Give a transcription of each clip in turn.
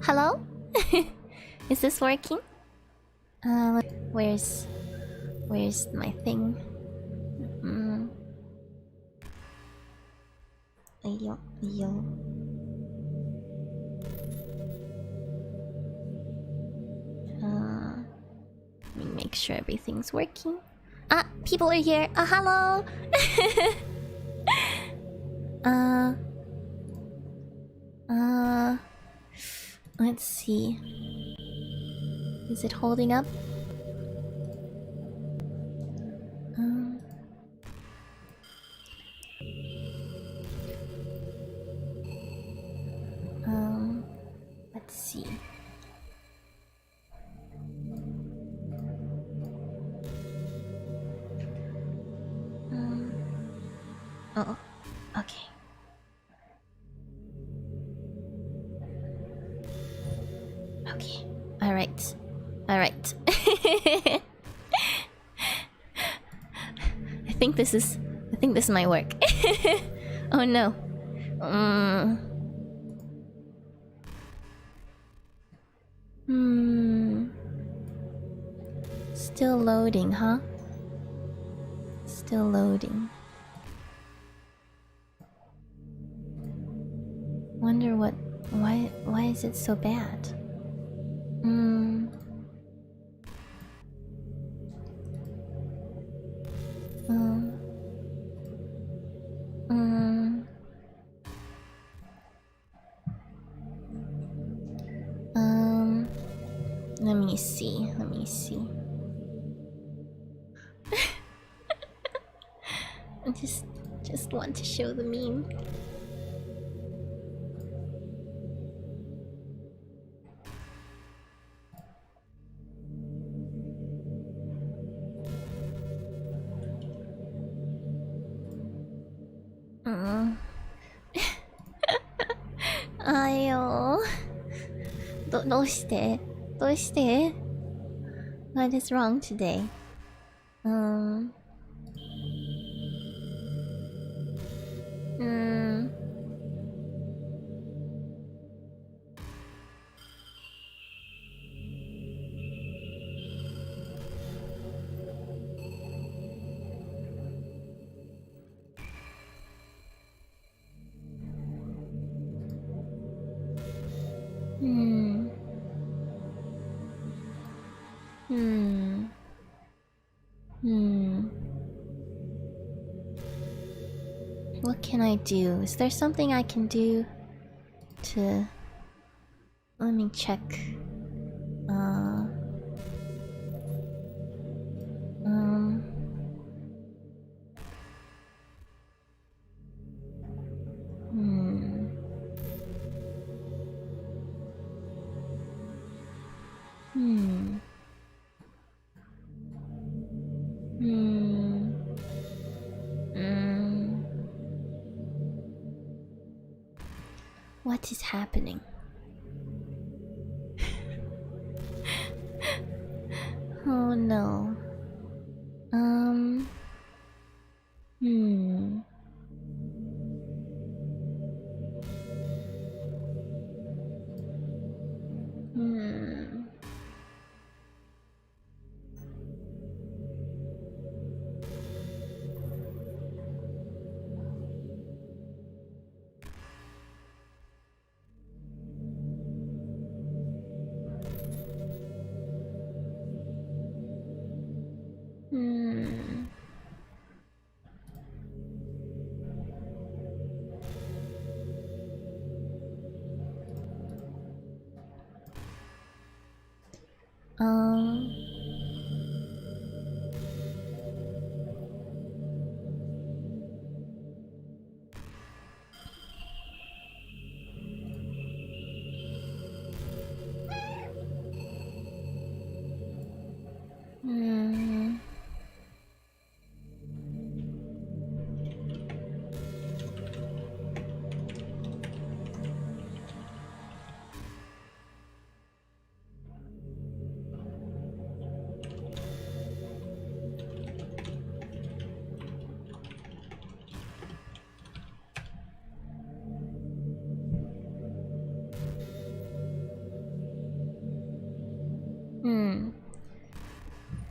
Hello? Is this working? Where's my thing? Yo. Let me make sure everything's working. Ah, people are here. Hello. Let's see. Is it holding up? Let's see. Oh, okay. Okay. All right. I think this might work. Oh no. Still loading, huh? Still loading. Wonder why is it so bad? Let me see. I just want to show the meme. Ayo. どうして What is wrong today? What can I do? Is there something I can do to... Let me check. What is happening? Oh no.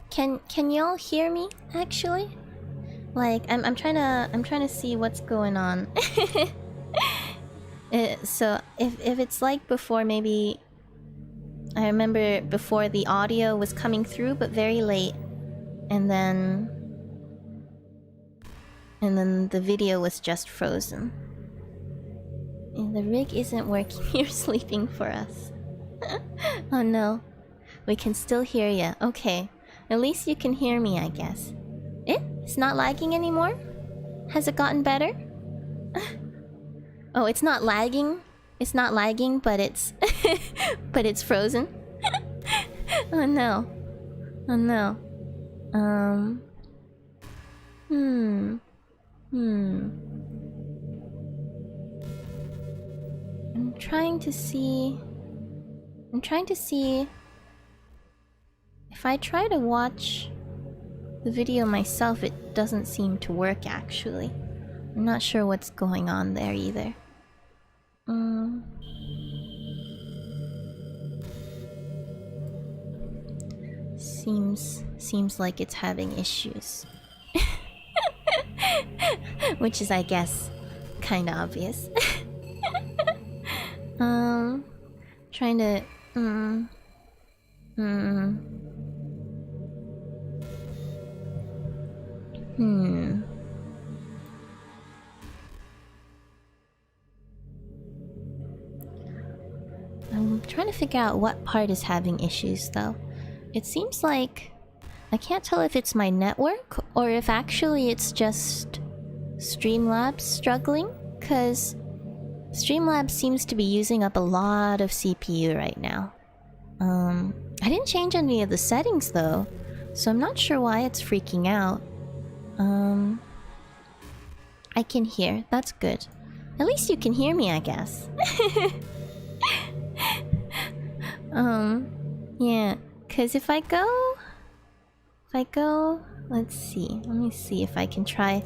Can y'all hear me actually? Like I'm trying to see what's going on. So if it's like before, maybe I remember before the audio was coming through but very late, and then the video was just frozen. And the rig isn't working. You're sleeping for us. Oh no. We can still hear ya. Okay. At least you can hear me, I guess. It's not lagging anymore? Has it gotten better? Oh, it's not lagging. It's not lagging, but it's... but it's frozen. Oh no. Oh no. I'm trying to see... If I try to watch the video myself, it doesn't seem to work actually. I'm not sure what's going on there either. Seems like it's having issues. Which is, I guess, kinda obvious. Trying to... I'm trying to figure out what part is having issues, though. It seems like... I can't tell if it's my network, or if actually it's just Streamlabs struggling, because Streamlabs seems to be using up a lot of CPU right now. I didn't change any of the settings, though, so I'm not sure why it's freaking out. I can hear. That's good. At least you can hear me, I guess. Yeah, because if I go... Let's see. Let me see if I can try...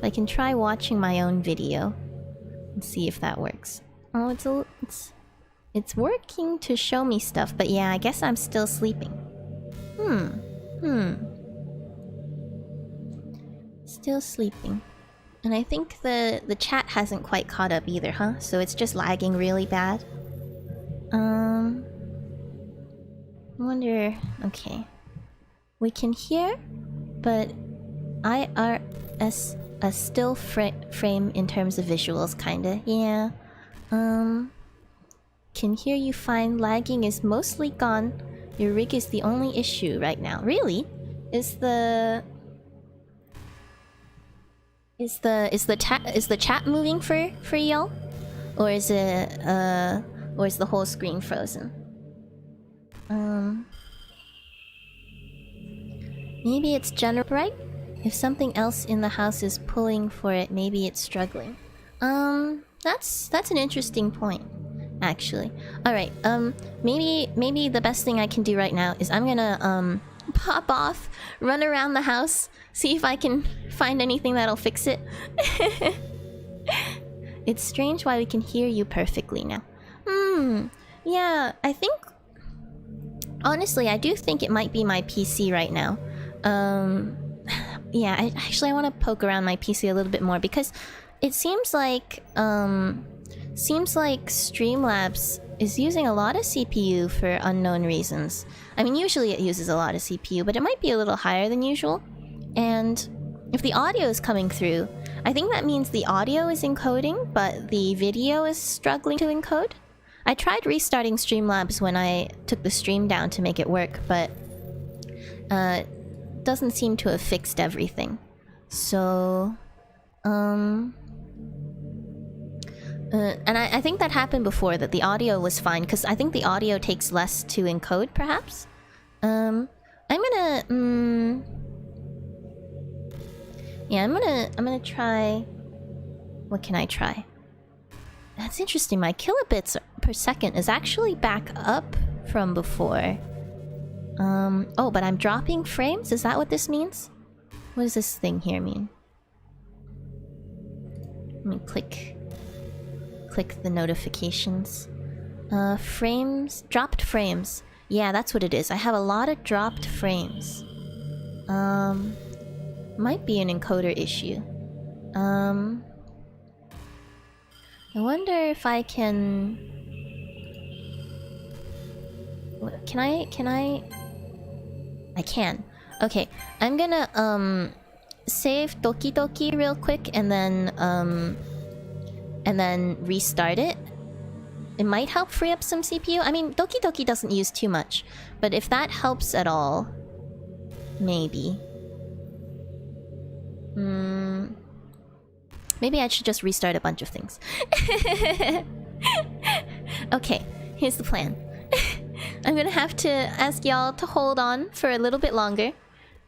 I can try watching my own video and see if that works. Oh, it's working to show me stuff, but yeah, I guess I'm still sleeping. Still sleeping. And I think the chat hasn't quite caught up either, huh? So it's just lagging really bad. I wonder... Okay. We can hear, but IRS a still frame in terms of visuals, kinda. Yeah. Can hear you fine. Lagging is mostly gone. Your rig is the only issue right now. Really? Is the chat moving for y'all? Or is it or is the whole screen frozen? Maybe it's general, right? If something else in the house is pulling for it, maybe it's struggling. That's an interesting point, actually. Alright, maybe the best thing I can do right now is I'm gonna, pop off, run around the house, see if I can find anything that'll fix it. It's strange why we can hear you perfectly now. Yeah, I think... Honestly, I do think it might be my PC right now. Yeah, I want to poke around my PC a little bit more because it seems like Streamlabs is using a lot of CPU for unknown reasons. I mean, usually it uses a lot of CPU, but it might be a little higher than usual. And if the audio is coming through, I think that means the audio is encoding, but the video is struggling to encode. I tried restarting Streamlabs when I took the stream down to make it work, but doesn't seem to have fixed everything. So, and I think that happened before, that the audio was fine, because I think the audio takes less to encode, perhaps? I'm gonna, yeah, I'm gonna try... What can I try? That's interesting, my kilobits per second is actually back up from before. Oh, but I'm dropping frames? Is that what this means? What does this thing here mean? Let me click the notifications. Frames... Dropped frames. Yeah, that's what it is. I have a lot of dropped frames. Might be an encoder issue. I wonder if I can... Can I... I can. Okay, I'm gonna, save Doki Doki real quick and then restart it. It might help free up some CPU. I mean, Doki Doki doesn't use too much, but if that helps at all, maybe. Maybe I should just restart a bunch of things. Okay, here's the plan. I'm gonna have to ask y'all to hold on for a little bit longer.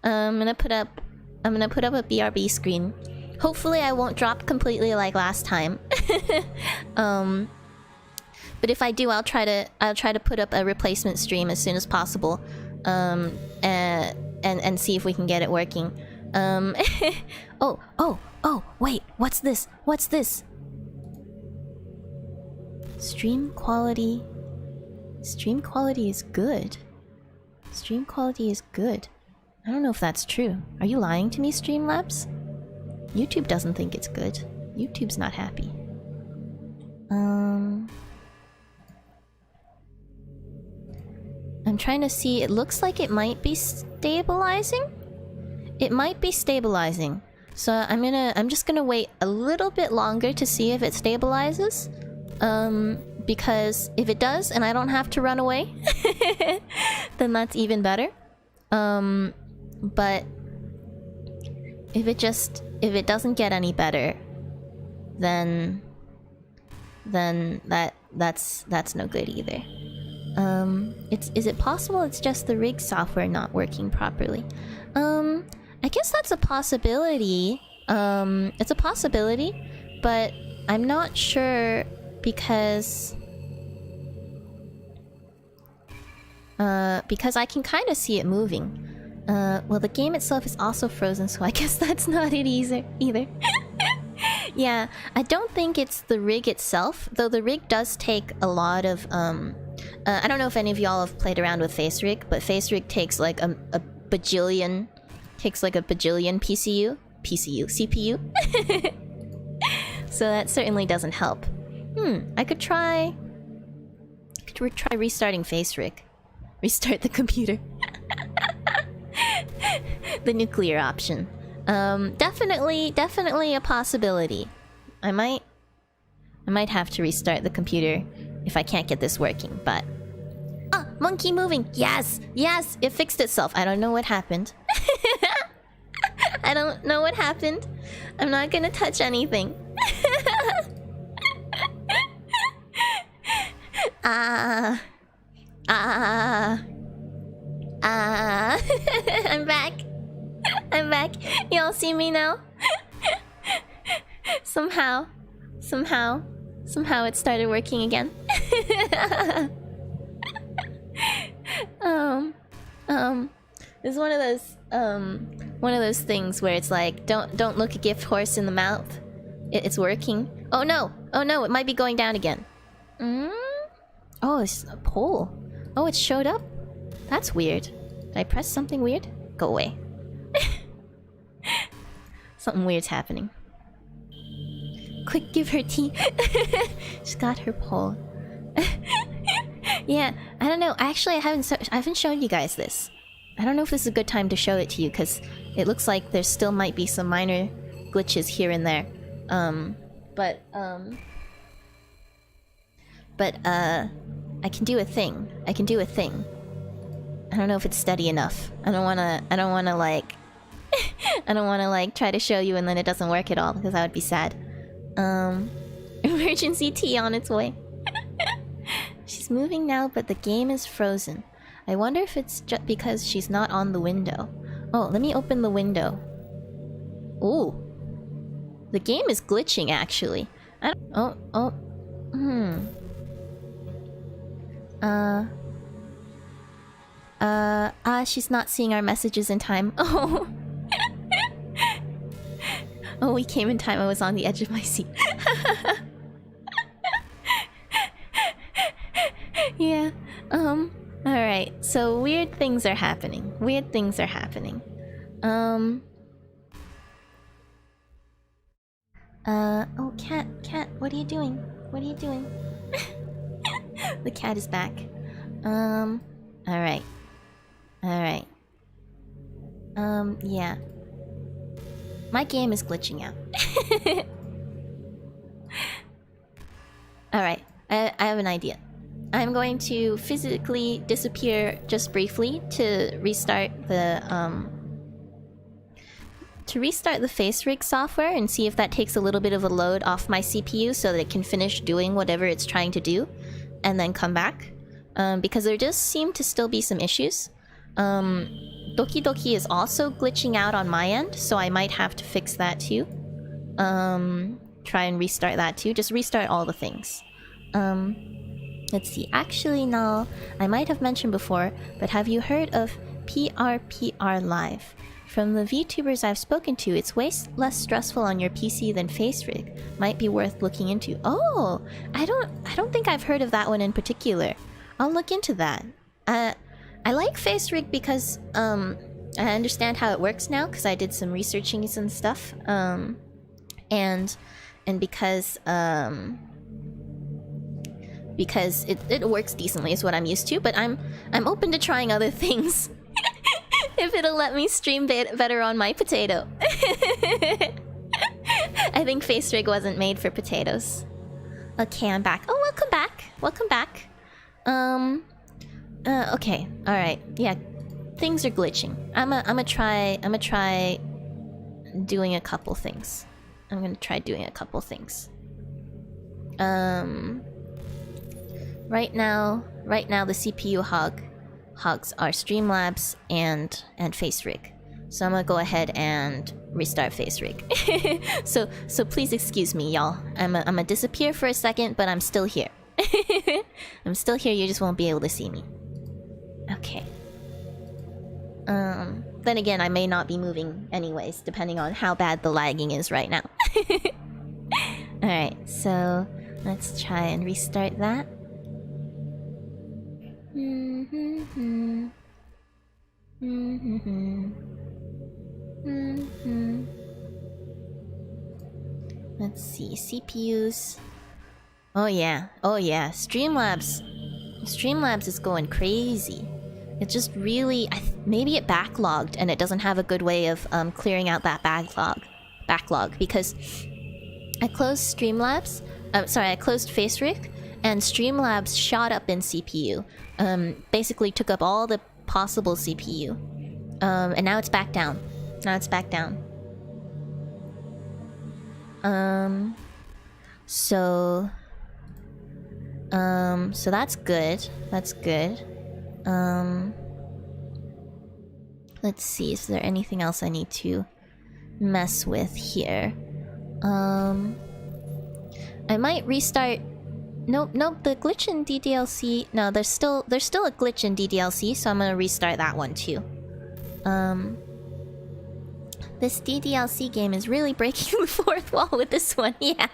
I'm gonna put up a BRB screen. Hopefully I won't drop completely like last time. But if I do, I'll try to put up a replacement stream as soon as possible. And see if we can get it working. Oh, wait, what's this? What's this? Stream quality is good. Stream quality is good. I don't know if that's true. Are you lying to me, Streamlabs? YouTube doesn't think it's good. YouTube's not happy. I'm trying to see. It looks like it might be stabilizing. It might be stabilizing. So I'm just gonna wait a little bit longer to see if it stabilizes. Because if it does and I don't have to run away, then that's even better. But if it doesn't get any better, then that's no good either. Is it possible it's just the rig software not working properly? I guess that's a possibility. It's a possibility, but I'm not sure because I can kind of see it moving. Well, the game itself is also frozen, so I guess that's not it either. Yeah, I don't think it's the rig itself, though the rig does take a lot of I don't know if any of y'all have played around with FaceRig, but FaceRig takes like a bajillion CPU. So that certainly doesn't help. I could try restarting FaceRig. Restart the computer. The nuclear option. Definitely a possibility. I might have to restart the computer if I can't get this working, but... Ah! Monkey moving! Yes! Yes! It fixed itself. I don't know what happened. I don't know what happened. I'm not gonna touch anything. I'm back. I'm back. Y'all see me now? Somehow it started working again. It's one of those things where it's like, don't look a gift horse in the mouth. It's working. Oh no, it might be going down again. Oh, it's a poll. Oh, it showed up. That's weird. Did I press something weird? Go away. Something weird's happening. Quick, give her tea. She's got her pole. Yeah, I don't know. Actually, I haven't shown you guys this. I don't know if this is a good time to show it to you, because it looks like there still might be some minor glitches here and there. But I can do a thing. I don't know if it's steady enough. I don't wanna like... I don't wanna like try to show you and then it doesn't work at all, because that would be sad. Emergency tea on its way. She's moving now, but the game is frozen. I wonder if it's just because she's not on the window. Oh, let me open the window. Ooh. The game is glitching, actually. She's not seeing our messages in time. Oh. Oh, we came in time. I was on the edge of my seat. Yeah. Alright, so weird things are happening. Weird things are happening. Oh, cat, what are you doing? What are you doing? The cat is back. Alright. Alright. Yeah. My game is glitching out. Alright, I have an idea. I'm going to physically disappear just briefly to restart the face rig software and see if that takes a little bit of a load off my CPU so that it can finish doing whatever it's trying to do, and then come back. Because there just seem to still be some issues. Doki Doki is also glitching out on my end, so I might have to fix that too. Try and restart that too. Just restart all the things. Let's see. Actually, no. I might have mentioned before, but have you heard of PRPR Live? From the VTubers I've spoken to, it's way less stressful on your PC than FaceRig. Might be worth looking into. Oh, I don't think I've heard of that one in particular. I'll look into that. I like FaceRig because I understand how it works now because I did some researching and stuff. And because it works decently is what I'm used to, but I'm open to trying other things. If it'll let me stream better on my potato. I think FaceRig wasn't made for potatoes. Okay, I'm back. Oh, welcome back. Welcome back. Okay. Alright. Yeah. Things are glitching. I'ma try doing a couple things. I'm gonna try doing a couple things. Right now the CPU hogs are Streamlabs and FaceRig. So I'm gonna go ahead and restart FaceRig. so please excuse me, y'all. I'm gonna disappear for a second, but I'm still here. I'm still here, you just won't be able to see me. Okay. Then again, I may not be moving anyways, depending on how bad the lagging is right now. Alright, so let's try and restart that. Let's see, CPUs. Oh yeah, Streamlabs is going crazy. It just really... maybe it backlogged and it doesn't have a good way of clearing out that backlog because I closed Streamlabs... I closed FaceRig and Streamlabs shot up in CPU. Basically took up all the possible CPU. And now it's back down. So that's good. Let's see, is there anything else I need to mess with here? I might restart... Nope, the glitch in DDLC... No, there's still a glitch in DDLC, so I'm gonna restart that one too. This DDLC game is really breaking the fourth wall with this one, yeah.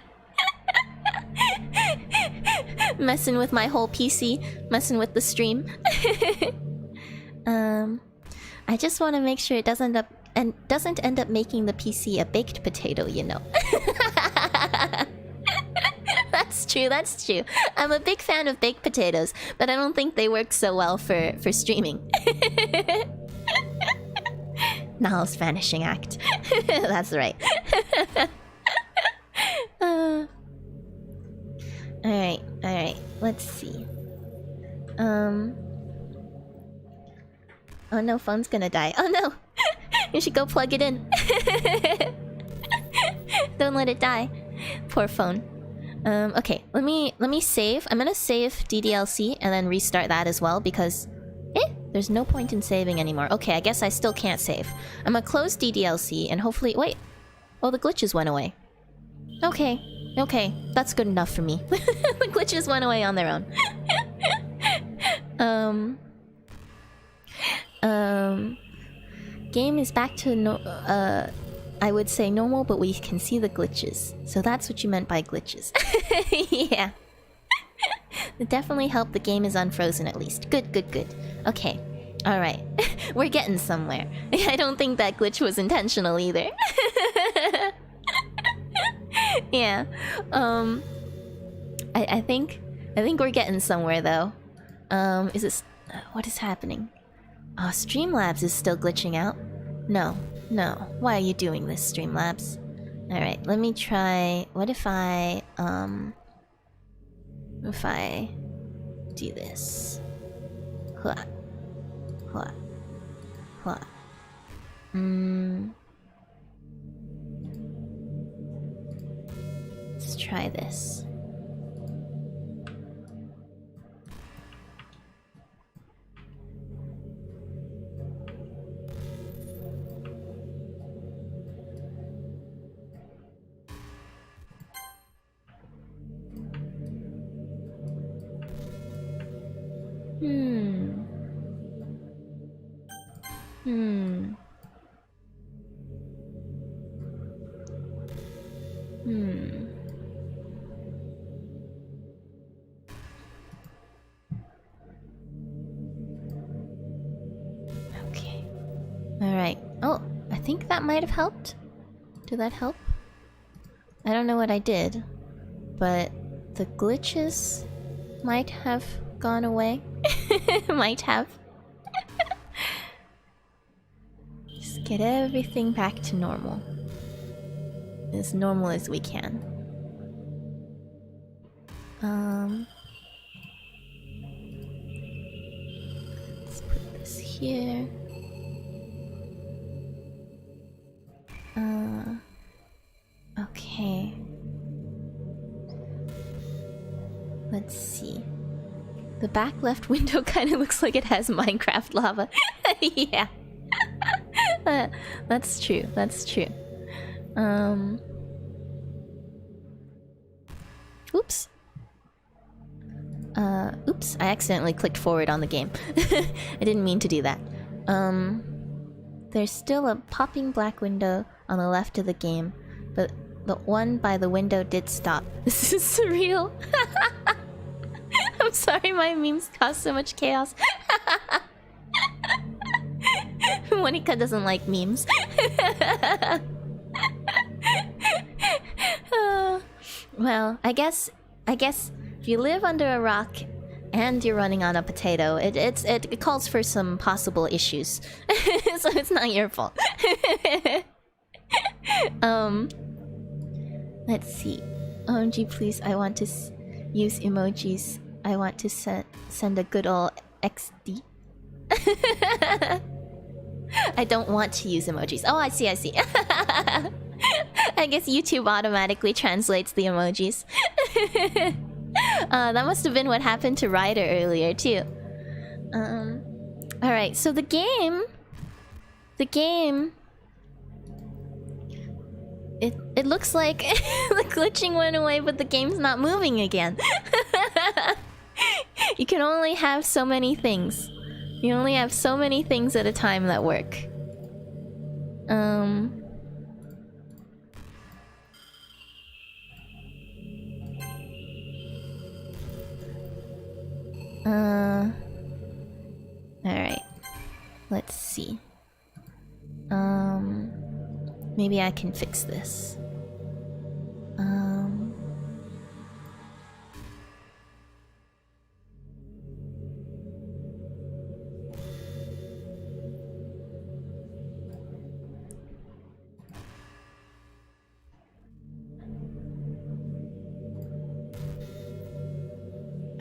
Messing with my whole PC, messing with the stream. I just want to make sure it doesn't end up making the PC a baked potato, you know. That's true. I'm a big fan of baked potatoes, but I don't think they work so well for streaming. Niall's vanishing act. That's right. Alright, let's see. Oh no, phone's gonna die. Oh no! You should go plug it in. Don't let it die. Poor phone. Okay, let me save. I'm gonna save DDLC and then restart that as well because... there's no point in saving anymore. Okay, I guess I still can't save. I'm gonna close DDLC and hopefully... Wait! Oh, the glitches went away. Okay, that's good enough for me. The glitches went away on their own. Game is back to I would say normal, but we can see the glitches. So that's what you meant by glitches. Yeah. It definitely helped the game is unfrozen at least. Good, good, good. Okay. Alright. We're getting somewhere. I don't think that glitch was intentional either. Yeah. I think we're getting somewhere though. Is it... what is happening? Oh, Streamlabs is still glitching out. No. No. Why are you doing this, Streamlabs? Alright, let me try... What if I do this? Hua. Hua. Hua. Let's try this. Okay. Alright. Oh, I think that might have helped. Did that help? I don't know what I did, but the glitches might have gone away. Might have. Just get everything back to normal. As normal as we can. Let's put this here. Okay. Let's see. The back left window kind of looks like it has Minecraft lava. Yeah. That's true. That's true. Oops. Oops. I accidentally clicked forward on the game. I didn't mean to do that. There's still a popping black window on the left of the game, but the one by the window did stop. This is surreal. I'm sorry my memes cause so much chaos. Monica doesn't like memes. Well, I guess if you live under a rock and you're running on a potato, it calls for some possible issues. So it's not your fault. Let's see. OMG, please, I want to use emojis. I want to send a good ol' XD. I don't want to use emojis. Oh, I see, I see. I guess YouTube automatically translates the emojis. That must have been what happened to Ryder earlier, too. Alright, so the game... It looks like the glitching went away, but the game's not moving again. You can only have so many things. You only have so many things at a time that work. Alright. Let's see. Maybe I can fix this.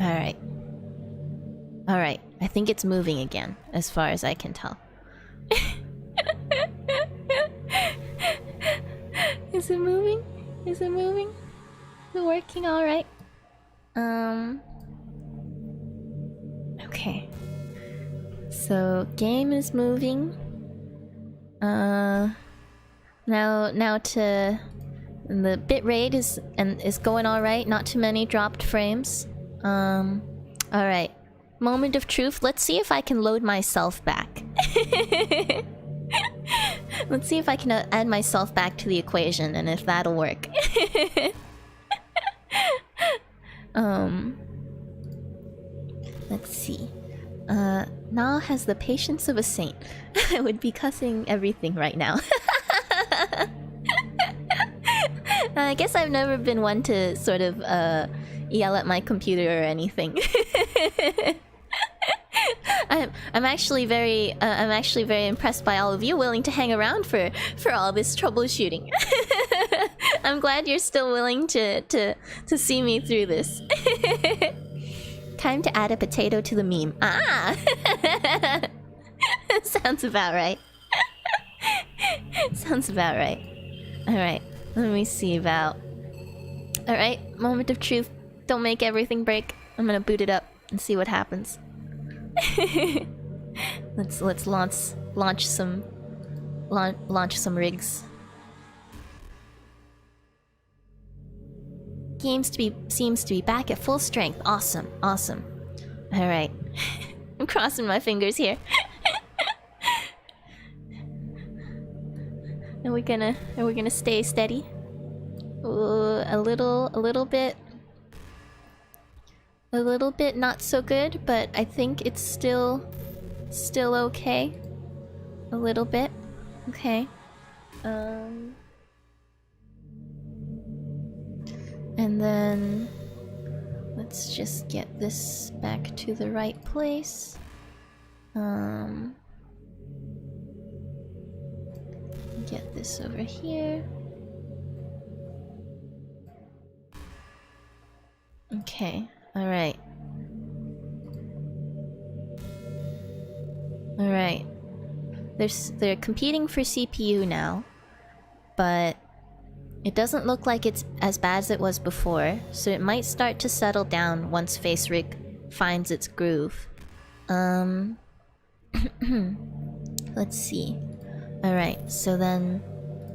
Alright. Alright. I think it's moving again, as far as I can tell. Is it moving? Is it moving? Is it working alright? Okay. So, game is moving. Now to... The bitrate is going alright, not too many dropped frames. Alright. Moment of truth. Let's see if I can load myself back. Let's see if I can add myself back to the equation and if that'll work. Let's see. Nal has the patience of a saint. I would be cussing everything right now. I guess I've never been one to sort of yell at my computer or anything. I'm actually very impressed by all of you willing to hang around for all this troubleshooting. I'm glad you're still willing to see me through this. Time to add a potato to the meme. Ah! Sounds about right. Sounds about right. Alright, let me see about... Alright, moment of truth. Don't make everything break. I'm gonna boot it up and see what happens. Let's launch some rigs. Seems to be back at full strength. Awesome. All right. I'm crossing my fingers here. Are we gonna stay steady? A little bit not so good, but I think it's still okay. A little bit. Okay. And then let's just get this back to the right place. Get this over here. Okay, alright. Alright. They're competing for CPU now, but it doesn't look like it's as bad as it was before, so it might start to settle down once Face Rig finds its groove. Let's see. Alright, so then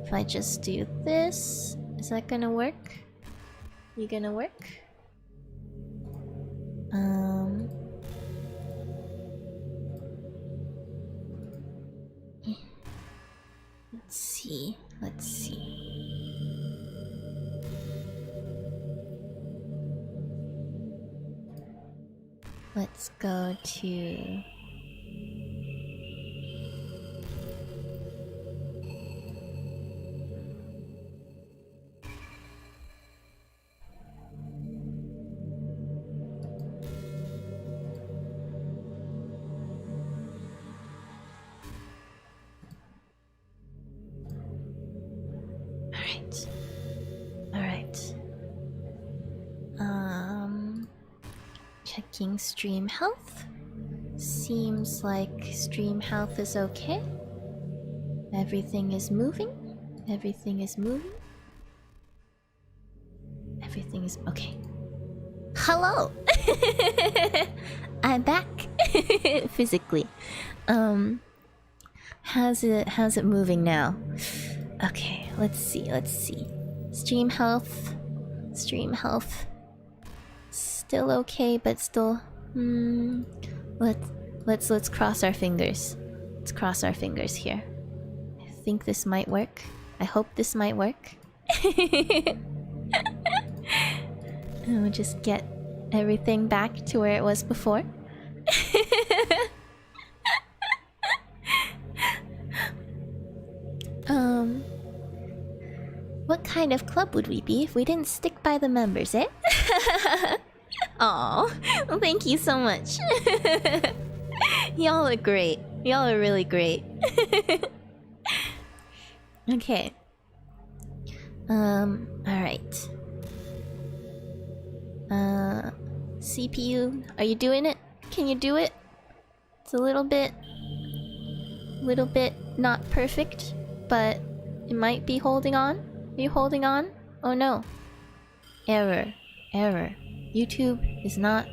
if I just do this, is that gonna work? You gonna work? Let's see. Let's go to... Alright. Checking stream health. Seems like stream health is okay. Everything is moving. Everything is okay. Hello! I'm back! Physically. How's it moving now? Okay, let's see. Stream health. Still okay, but still... Let's cross our fingers. Let's cross our fingers here. I think this might work. I hope this might work. And we'll just get everything back to where it was before. What kind of club would we be if we didn't stick by the members, eh? Aw, well, thank you so much. Y'all are great. Y'all are really great. Okay. Alright. CPU, are you doing it? Can you do it? It's a little bit not perfect, but it might be holding on. Are you holding on? Oh no. Error. YouTube is not...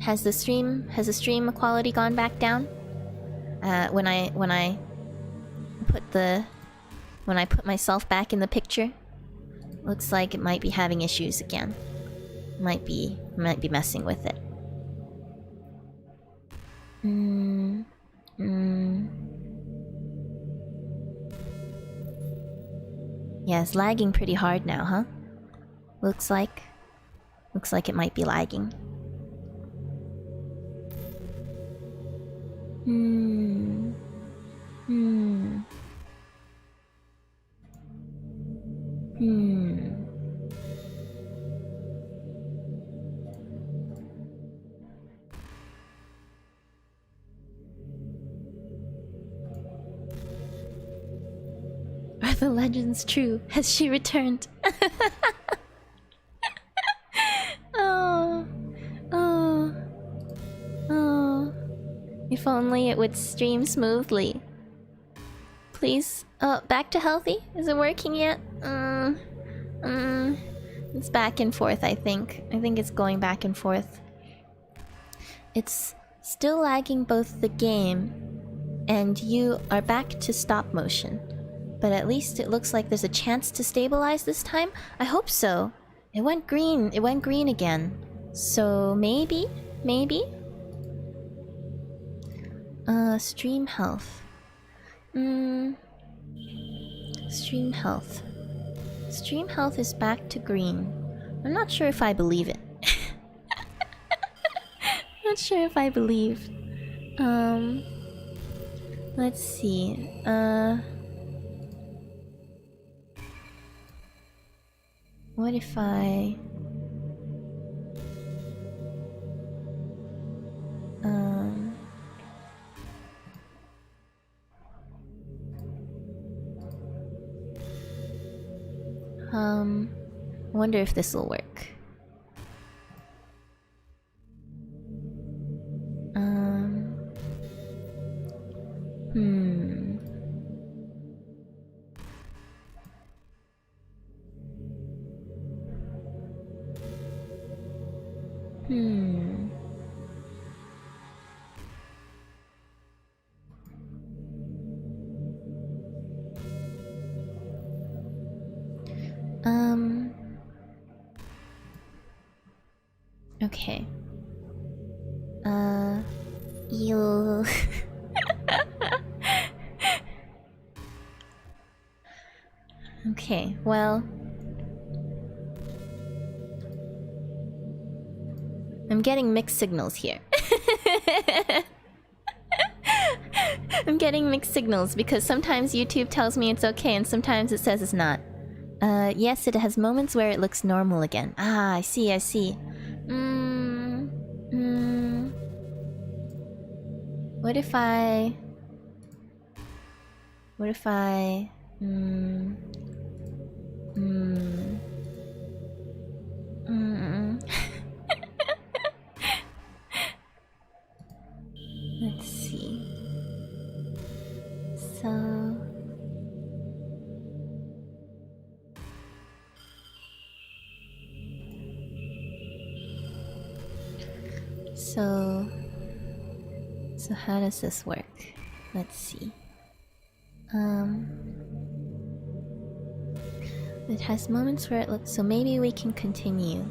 Has the stream quality gone back down? When I put myself back in the picture, looks like it might be having issues again. Might be messing with it. Yeah, it's lagging pretty hard now, huh? Looks like it might be lagging. Hmm. Hmm. Hmm. Are the legends true? Has she returned? Oh. Oh. Oh. If only it would stream smoothly. Please. Back to healthy? Is it working yet? It's back and forth, I think. I think it's going back and forth. It's still lagging both the game and you are back to stop motion. But at least it looks like there's a chance to stabilize this time. I hope so. It went green. It went green again. So maybe? Maybe? Stream health. Stream health. Stream health is back to green. I'm not sure if I believe it. Not sure if I believe. Let's see. What if I... I wonder if this will work. Okay. You. Okay, well. I'm getting mixed signals here. I'm getting mixed signals because sometimes YouTube tells me it's okay and sometimes it says it's not. Yes, it has moments where it looks normal again. Ah, I see, I see. What if I... What if I... Let's see. So how does this work? Let's see. It has moments where it looks... So maybe we can continue.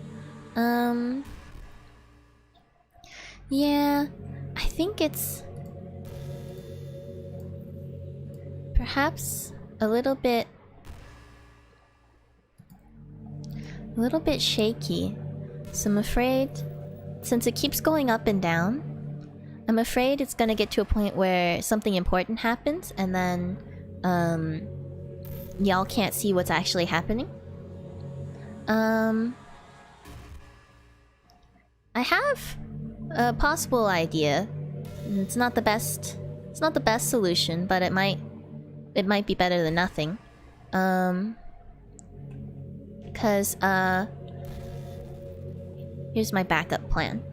Yeah, I think it's... perhaps a little bit shaky. So I'm afraid, since it keeps going up and down, I'm afraid it's gonna get to a point where something important happens and then y'all can't see what's actually happening. I have a possible idea. It's not the best solution, but it might be better than nothing. Because here's my backup plan.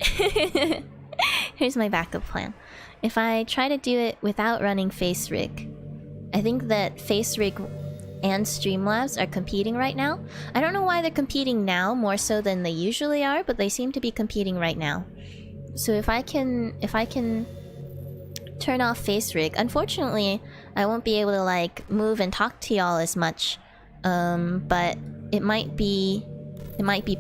Here's my backup plan. If I try to do it without running FaceRig, I think that FaceRig and Streamlabs are competing right now. I don't know why they're competing now more so than they usually are, but they seem to be competing right now. So if I can turn off FaceRig, unfortunately, I won't be able to like move and talk to y'all as much. But it might be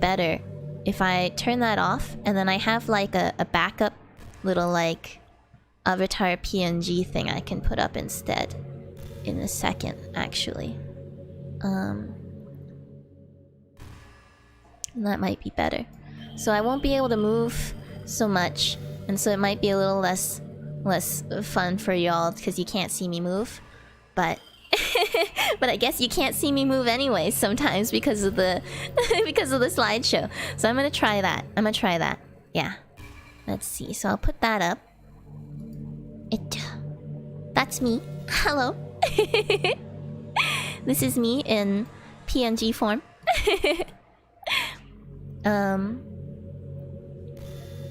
better if I turn that off and then I have like a backup little like avatar PNG thing I can put up instead in a second, actually. And that might be better. So I won't be able to move so much, and so it might be a little less fun for y'all because you can't see me move. But but I guess you can't see me move anyway sometimes because of the because of the slideshow. So I'm gonna try that. Yeah. Let's see. So I'll put that up. That's me. Hello. This is me in PNG form.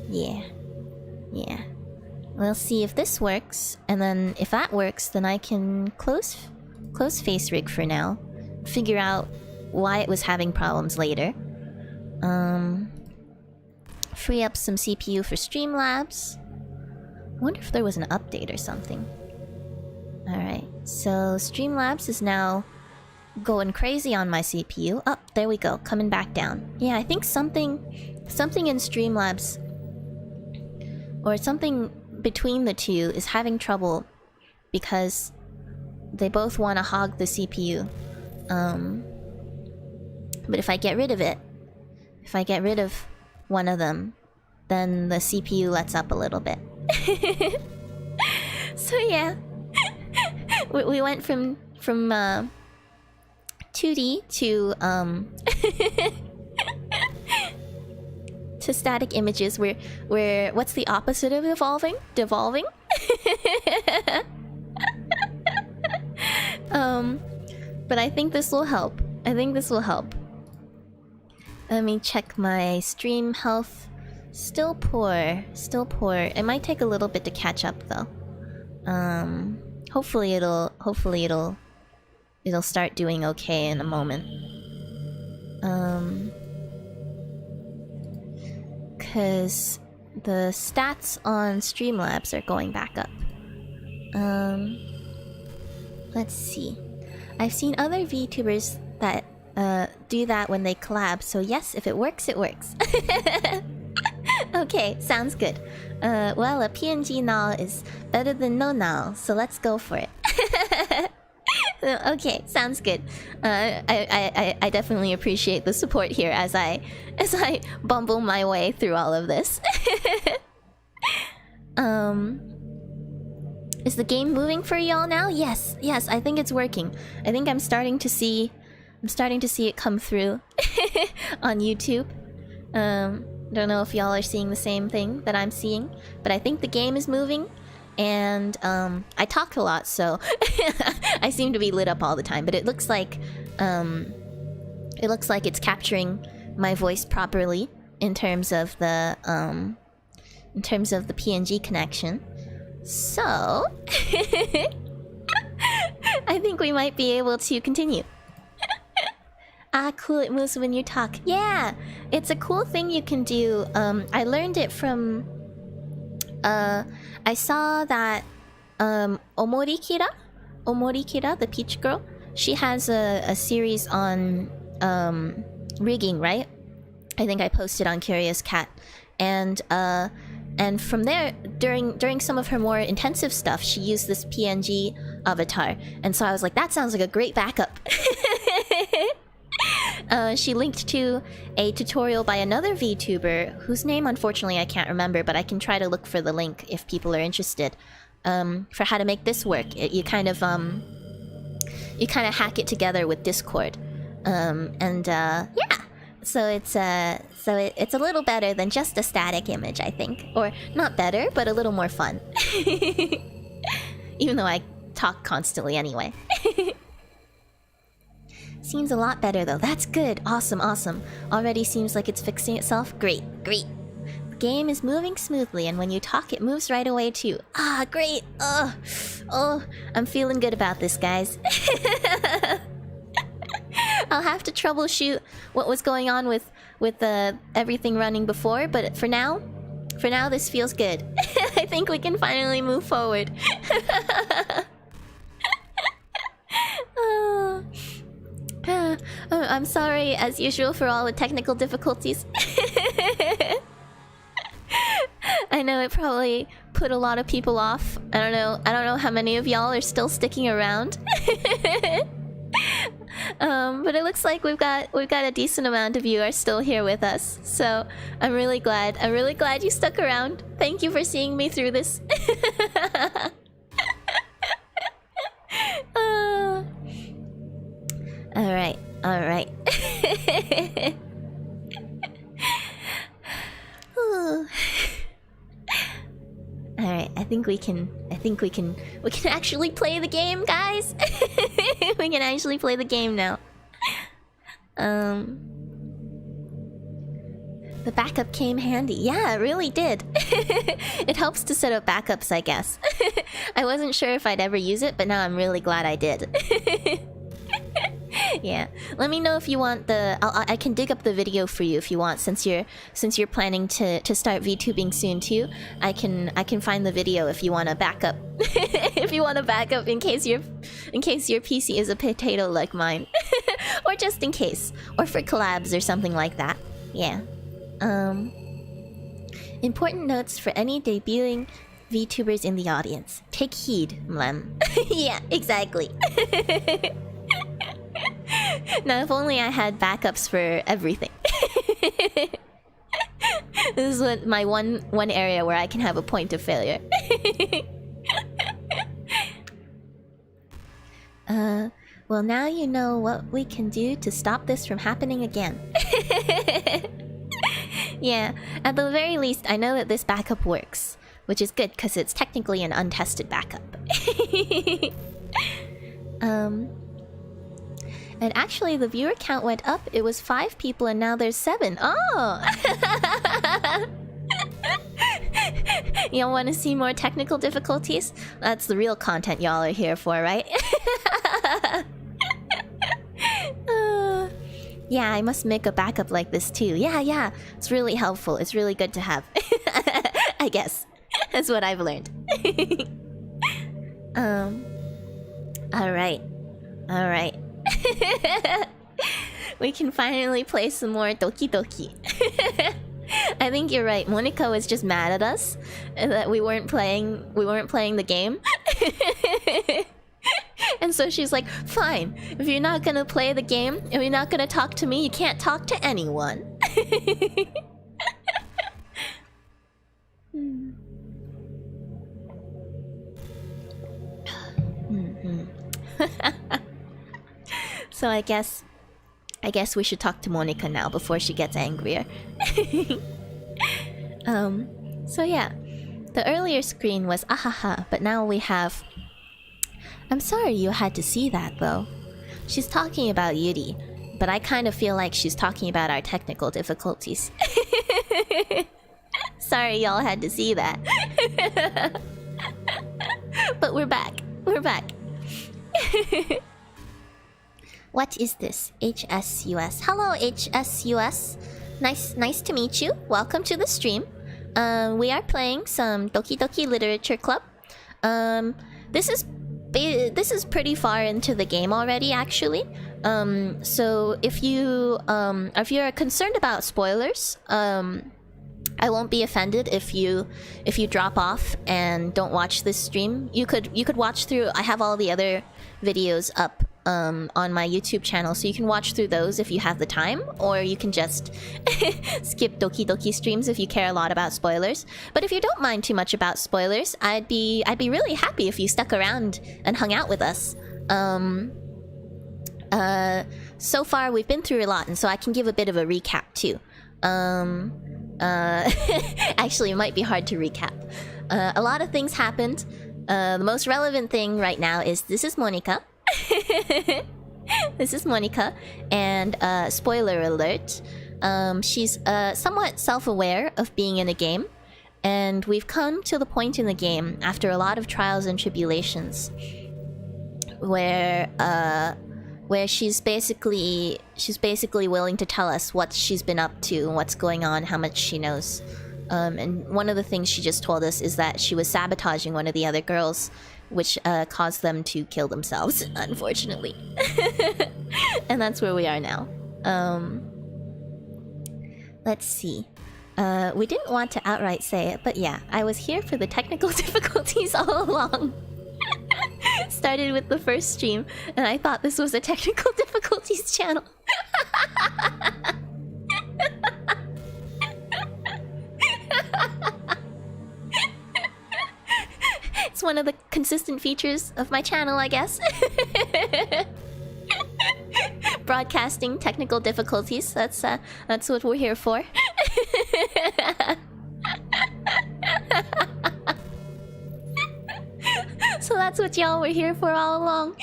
Yeah. We'll see if this works, and then if that works, then I can close face rig for now. Figure out why it was having problems later. Free up some CPU for Streamlabs. I wonder if there was an update or something. Alright, so Streamlabs is now going crazy on my CPU. Oh, there we go, coming back down. Yeah, I think something in Streamlabs, or something between the two, is having trouble because they both want to hog the CPU. But if I get rid of it, if I get rid of one of them, then the CPU lets up a little bit. So yeah, we went from 2D to to static images. We're what's the opposite of evolving? Devolving. But I think this will help. Let me check my stream health. Still poor. It might take a little bit to catch up though. Hopefully it'll start doing okay in a moment. Cause the stats on Streamlabs are going back up. Let's see. I've seen other VTubers that do that when they collab, so yes, if it works, it works. Okay, sounds good. Well, a PNG null is better than no null, so let's go for it. Okay, sounds good. I definitely appreciate the support here as I bumble my way through all of this. Is the game moving for y'all now? Yes, I think it's working. I think I'm starting to see it come through on YouTube. Don't know if y'all are seeing the same thing that I'm seeing, but I think the game is moving. And I talk a lot, so I seem to be lit up all the time. But it looks like it's capturing my voice properly in terms of the PNG connection. So I think we might be able to continue. Ah, cool! It moves when you talk. Yeah, it's a cool thing you can do. I learned it from. I saw that Omorikira, the peach girl, she has a series on rigging, right? I think I posted on Curious Cat, and from there, during some of her more intensive stuff, she used this PNG avatar, and so I was like, that sounds like a great backup. She linked to a tutorial by another VTuber whose name unfortunately I can't remember, but I can try to look for the link if people are interested. For how to make this work. You kind of hack it together with Discord. Yeah. So it's a little better than just a static image, I think. Or not better, but a little more fun. Even though I talk constantly anyway. Seems a lot better though. That's good. Awesome. Already seems like it's fixing itself. Great. The game is moving smoothly, and when you talk, it moves right away too. Ah, great. Oh, I'm feeling good about this, guys. I'll have to troubleshoot what was going on with everything running before, but for now, this feels good. I think we can finally move forward. I'm sorry, as usual, for all the technical difficulties. I know it probably put a lot of people off. I don't know how many of y'all are still sticking around. But it looks like we've got a decent amount of you are still here with us. So I'm really glad. I'm really glad you stuck around. Thank you for seeing me through this. All right, all right. All right, I think we can actually play the game, guys. We can actually play the game now. The backup came handy. Yeah, it really did. It helps to set up backups, I guess. I wasn't sure if I'd ever use it, but now I'm really glad I did. Yeah, let me know if you want the. I can dig up the video for you if you want. Since you're planning to start VTubing soon too, I can find the video if you want a backup. If you want a backup in case your PC is a potato like mine, or just in case, or for collabs or something like that. Yeah. Important notes for any debuting VTubers in the audience. Take heed, Mlem. Yeah, exactly. Now, if only I had backups for everything. This is what my one area where I can have a point of failure. Well, now you know what we can do to stop this from happening again. Yeah, at the very least, I know that this backup works, which is good because it's technically an untested backup. And actually, the viewer count went up. It was 5 people, and now there's 7. Oh! Y'all want to see more technical difficulties? That's the real content y'all are here for, right? Yeah, I must make a backup like this too. Yeah. It's really helpful. It's really good to have. I guess. That's what I've learned. Alright. We can finally play some more Doki Doki. I think you're right. Monica was just mad at us that we weren't playing the game. And so she's like, fine, if you're not gonna play the game and you're not gonna talk to me, you can't talk to anyone. So I guess we should talk to Monica now before she gets angrier. So yeah, the earlier screen was ahaha, but now we have. I'm sorry you had to see that though. She's talking about Yuri, but I kind of feel like she's talking about our technical difficulties. Sorry y'all had to see that. But we're back. What is this? HSUS. Hello, HSUS. Nice to meet you. Welcome to the stream. We are playing some Doki Doki Literature Club. This is pretty far into the game already, actually. So if you're concerned about spoilers, I won't be offended if you drop off and don't watch this stream. You could watch through. I have all the other videos up on my YouTube channel, so you can watch through those if you have the time, or you can just skip Doki Doki streams if you care a lot about spoilers. But if you don't mind too much about spoilers, I'd be really happy if you stuck around and hung out with us. So far we've been through a lot, and so I can give a bit of a recap too. Actually, it might be hard to recap. A lot of things happened. The most relevant thing right now is this is Monica. This is Monica, and spoiler alert, she's somewhat self-aware of being in a game, and we've come to the point in the game after a lot of trials and tribulations where she's basically willing to tell us what she's been up to, what's going on, how much she knows. And one of the things she just told us is that she was sabotaging one of the other girls, which caused them to kill themselves, unfortunately. And that's where we are now. Let's see. We didn't want to outright say it, but yeah, I was here for the technical difficulties all along. Started with the first stream, and I thought this was a technical difficulties channel. It's one of the consistent features of my channel, I guess. Broadcasting technical difficulties. That's what we're here for. So that's what y'all were here for all along.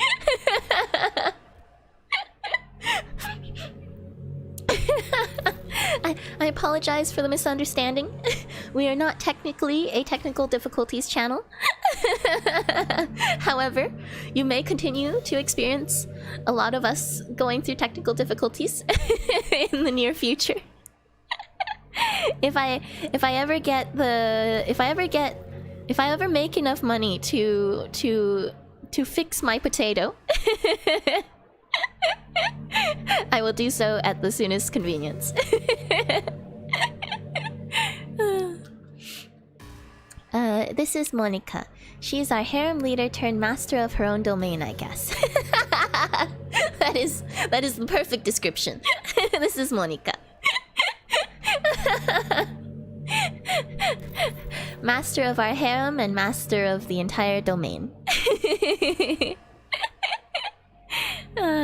I apologize for the misunderstanding. We are not technically a technical difficulties channel. However, you may continue to experience a lot of us going through technical difficulties in the near future. If I ever make enough money to fix my potato, I will do so at the soonest convenience. This is Monica. She's our harem leader turned master of her own domain, I guess. That is the perfect description. This is Monica. Master of our harem and master of the entire domain.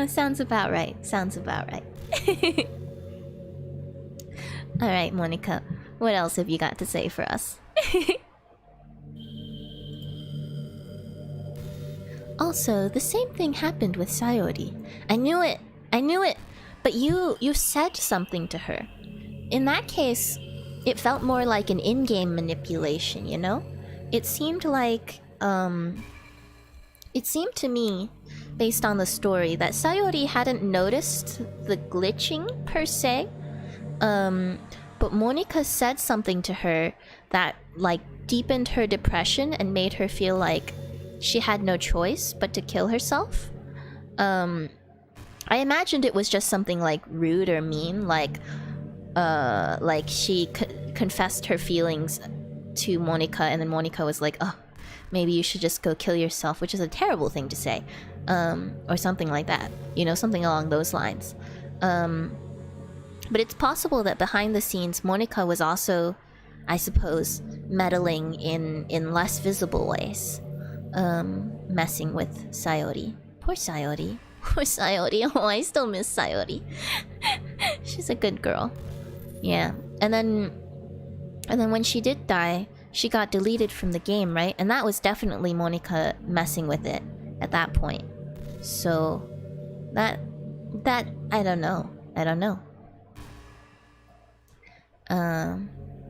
Sounds about right. Sounds about right. Alright, Monica. What else have you got to say for us? Also, the same thing happened with Sayori. I knew it! I knew it! But you said something to her. In that case, it felt more like an in-game manipulation, you know? It seemed like, it seemed to me, based on the story, that Sayori hadn't noticed the glitching, per se. But Monica said something to her that, like, deepened her depression and made her feel like she had no choice but to kill herself. I imagined it was just something, like, rude or mean, like she confessed her feelings to Monica, and then Monica was like, oh, maybe you should just go kill yourself, which is a terrible thing to say. Or something like that. You know, something along those lines. But it's possible that behind the scenes, Monica was also, I suppose, meddling in less visible ways. Messing with Sayori. Poor Sayori. Poor Sayori. Oh, I still miss Sayori. She's a good girl. Yeah. And then when she did die, she got deleted from the game, right? And that was definitely Monica messing with it at that point. So that I don't know.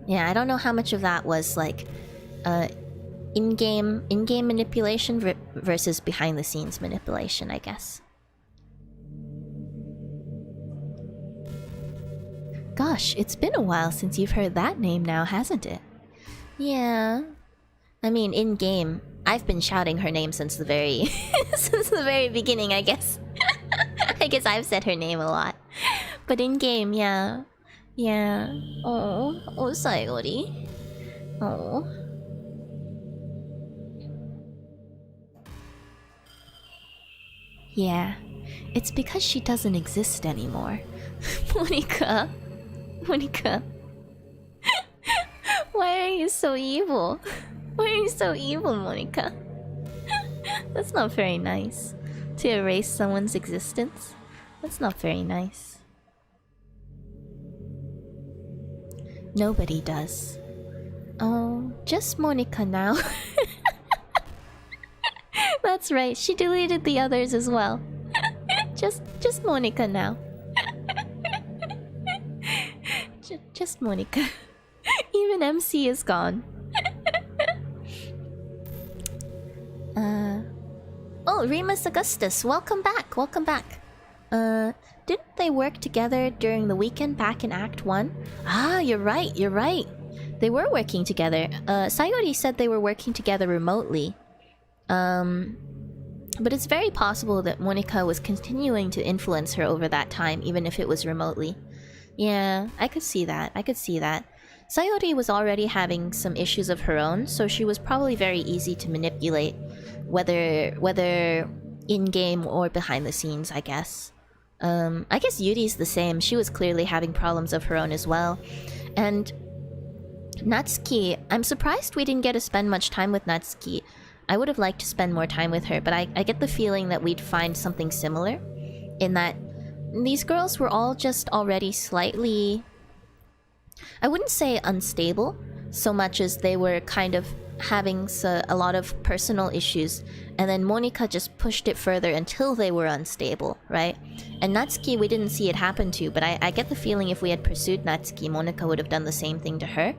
Yeah, I don't know how much of that was like in-game manipulation versus behind the scenes manipulation, I guess. Gosh, it's been a while since you've heard that name now, hasn't it? Yeah. I mean, in-game, I've been shouting her name since the very since the very beginning, I guess. I guess I've said her name a lot. But in-game, yeah. Yeah. Oh, Sayori. Oh. Yeah. It's because she doesn't exist anymore. Monica. Why are you so evil? Why are you so evil, Monica? That's not very nice. To erase someone's existence? That's not very nice. Nobody does. Oh, just Monica now. That's right, she deleted the others as well. Just Monica now. Just Monica. Even MC is gone. Oh, Remus Augustus, welcome back, welcome back. Didn't they work together during the weekend back in Act 1? Ah, you're right. They were working together. Sayori said they were working together remotely. But it's very possible that Monica was continuing to influence her over that time, even if it was remotely. Yeah, I could see that. Sayori was already having some issues of her own, so she was probably very easy to manipulate, whether in-game or behind the scenes, I guess. I guess Yuri's the same. She was clearly having problems of her own as well. And Natsuki, I'm surprised we didn't get to spend much time with Natsuki. I would have liked to spend more time with her, but I get the feeling that we'd find something similar, in that these girls were all just already slightly... I wouldn't say unstable, so much as they were kind of having a lot of personal issues, and then Monika just pushed it further until they were unstable, right? And Natsuki, we didn't see it happen to, but I get the feeling if we had pursued Natsuki, Monika would have done the same thing to her.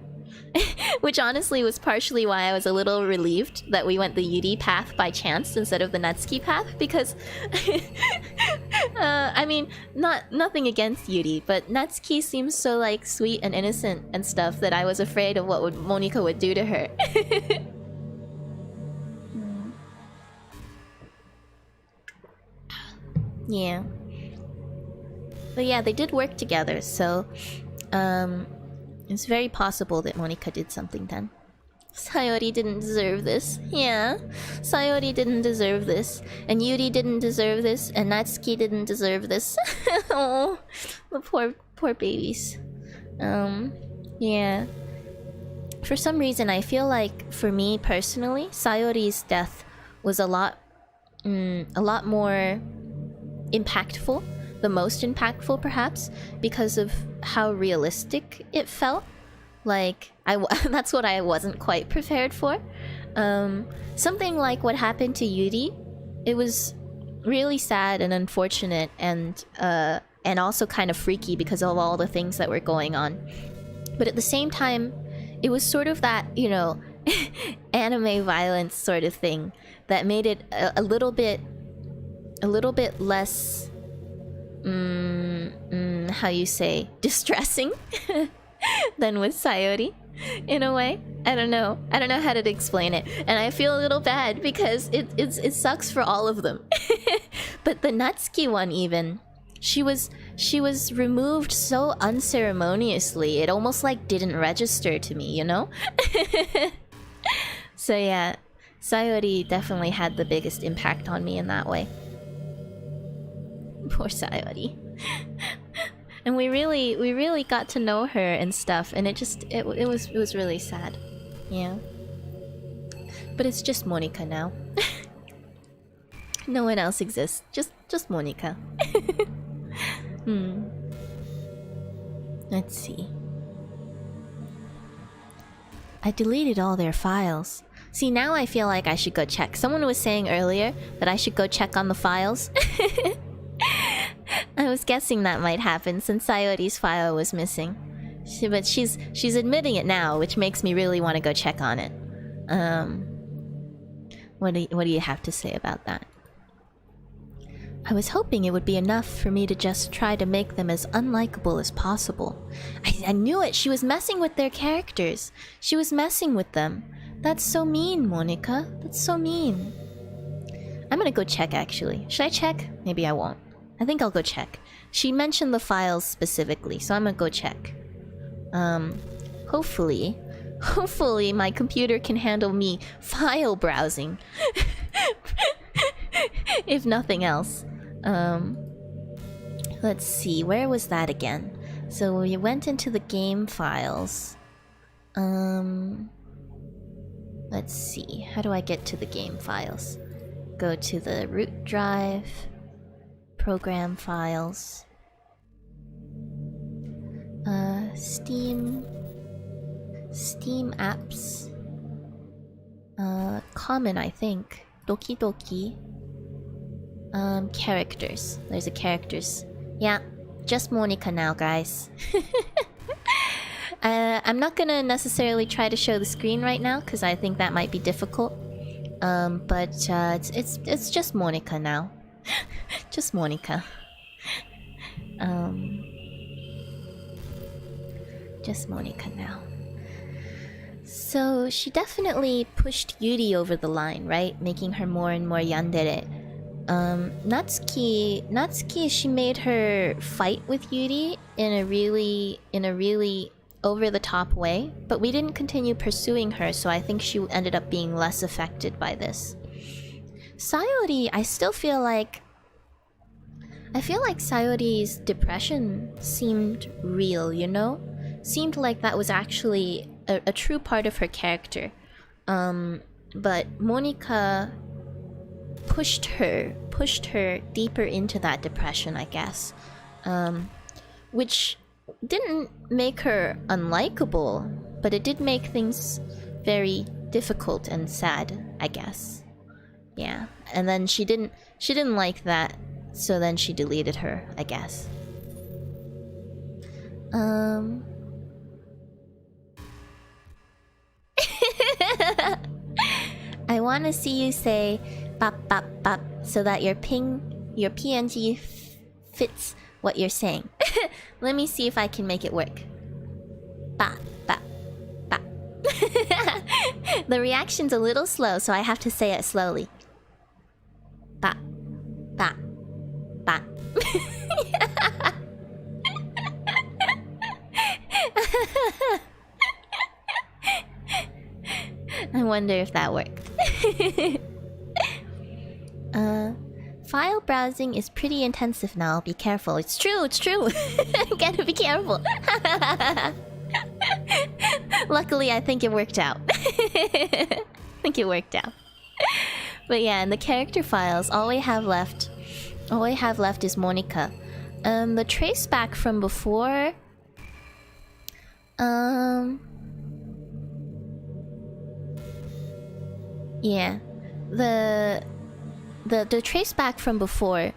Which honestly was partially why I was a little relieved that we went the Yuri path by chance instead of the Natsuki path, because I mean, nothing against Yuri, but Natsuki seems so like sweet and innocent and stuff that I was afraid of what Monika would do to her. Yeah. But yeah, they did work together, so it's very possible that Monika did something then. Sayori didn't deserve this. Yeah, Sayori didn't deserve this. And Yuri didn't deserve this. And Natsuki didn't deserve this. Oh, the poor babies. Yeah. For some reason, I feel like, for me personally, Sayori's death was a lot more impactful. The most impactful, perhaps, because of how realistic it felt. Like, that's what I wasn't quite prepared for. Something like what happened to Yuri, it was really sad and unfortunate, and also kind of freaky because of all the things that were going on. But at the same time, it was sort of that, you know, anime violence sort of thing that made it a little bit less... how you say, distressing than with Sayori, in a way. I don't know how to explain it, and I feel a little bad because it sucks for all of them. But the Natsuki one, even, she was removed so unceremoniously, it almost like didn't register to me, you know. So yeah, Sayori definitely had the biggest impact on me in that way. Poor Sayori. And we really got to know her and stuff, and it was really sad. Yeah. But it's just Monika now. No one else exists. Just Monika. Let's see. I deleted all their files. See, now I feel like I should go check. Someone was saying earlier that I should go check on the files. I was guessing that might happen since Sayori's file was missing. But she's admitting it now, which makes me really want to go check on it. What do you have to say about that? I was hoping it would be enough for me to just try to make them as unlikable as possible. I knew it! She was messing with their characters! She was messing with them! That's so mean, Monika. That's so mean. I'm gonna go check, actually. Should I check? Maybe I won't. I think I'll go check. She mentioned the files specifically, so I'm gonna go check. Hopefully my computer can handle me file browsing. If nothing else. Let's see, where was that again? So we went into the game files. Let's see, how do I get to the game files? Go to the root drive, program files, Steam apps, common, I think, Doki Doki, characters. There's a characters. Yeah, just Monika now, guys. I'm not gonna necessarily try to show the screen right now because I think that might be difficult. But it's just Monika now. Just Monika. Just Monika now. So she definitely pushed Yuri over the line, right? Making her more and more yandere. Natsuki, she made her fight with Yuri in a really over-the-top way, but we didn't continue pursuing her, so I think she ended up being less affected by this. Sayori, I still feel like... I feel like Sayori's depression seemed real, you know? Seemed like that was actually a true part of her character. But Monika pushed her deeper into that depression, I guess. Which didn't make her unlikable, but it did make things very difficult and sad, I guess. Yeah, and then she didn't like that, so then she deleted her, I guess. I want to see you say bop bop bop so that your PNG fits what you're saying. Let me see if I can make it work. Bop bop bop. The reaction's a little slow, so I have to say it slowly. Bop bop bop. I wonder if that worked. File browsing is pretty intensive now. Be careful. It's true, it's true. Gotta be careful. Luckily, I think it worked out. I think it worked out. But yeah, in the character files, all we have left is Monika. The traceback from before... Yeah, the traceback from before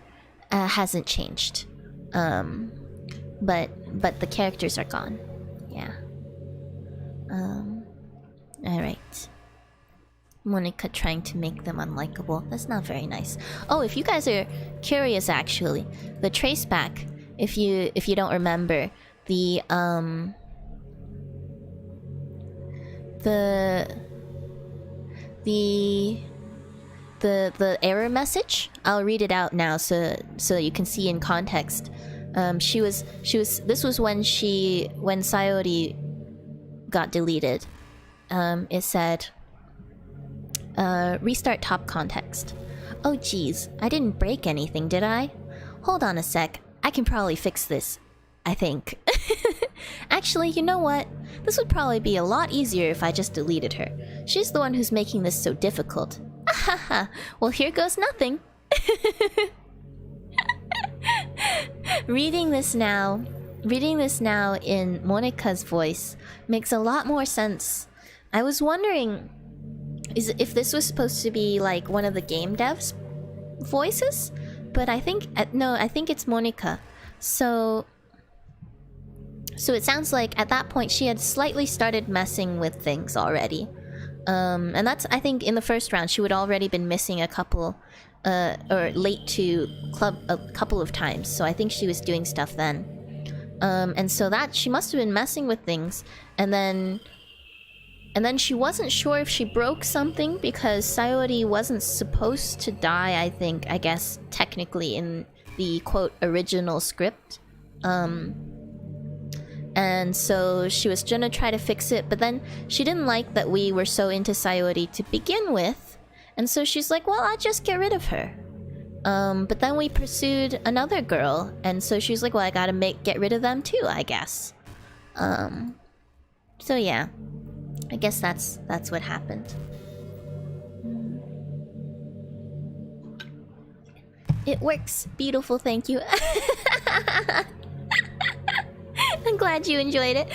hasn't changed, but the characters are gone. Yeah. All right. Monika trying to make them unlikable. That's not very nice. Oh, if you guys are curious, actually, the traceback. If you don't remember, the error message, I'll read it out now so you can see in context. This was when Sayori got deleted. It said restart top context. Oh geez, I didn't break anything, did I? Hold on a sec, I can probably fix this, I think. Actually, you know what? This would probably be a lot easier if I just deleted her. She's the one who's making this so difficult. Ahaha, well here goes nothing. Reading this now in Monika's voice makes a lot more sense. I was wondering if this was supposed to be like one of the game devs' voices, but I think it's Monika. So it sounds like at that point she had slightly started messing with things already. And that's, I think, in the first round she would already been missing a couple, or late to club a couple of times. So I think she was doing stuff then. And so that she must have been messing with things, and then she wasn't sure if she broke something because Sayori wasn't supposed to die. I guess technically in the quote original script. And so she was gonna try to fix it, but then she didn't like that we were so into Sayori to begin with, and so she's like, well, I'll just get rid of her. But then we pursued another girl, and so she's like, well, I gotta get rid of them too, I guess. So yeah, I guess that's what happened. It works. Beautiful, thank you. I'm glad you enjoyed it.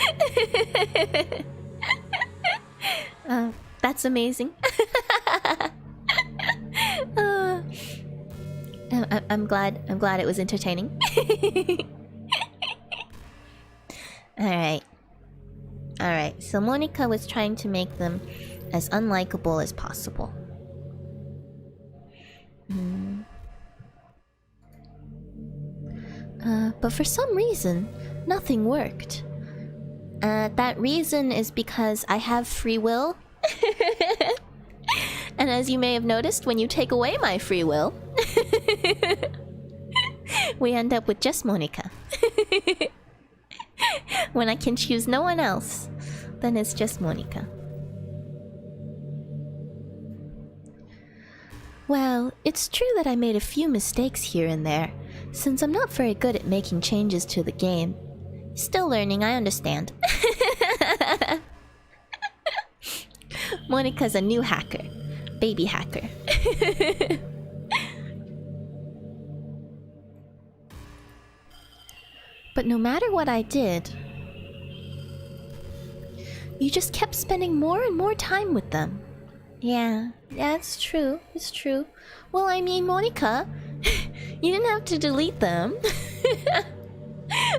That's amazing. I'm glad it was entertaining. Alright, so Monika was trying to make them as unlikable as possible. But for some reason, nothing worked. That reason is because I have free will. And as you may have noticed, when you take away my free will, we end up with just Monika. When I can choose no one else, then it's just Monica. Well, it's true that I made a few mistakes here and there, since I'm not very good at making changes to the game. Still learning, I understand. Monica's a new hacker. Baby hacker. But no matter what I did, you just kept spending more and more time with them. Yeah, it's true. It's true. Well, I mean, Monica, you didn't have to delete them.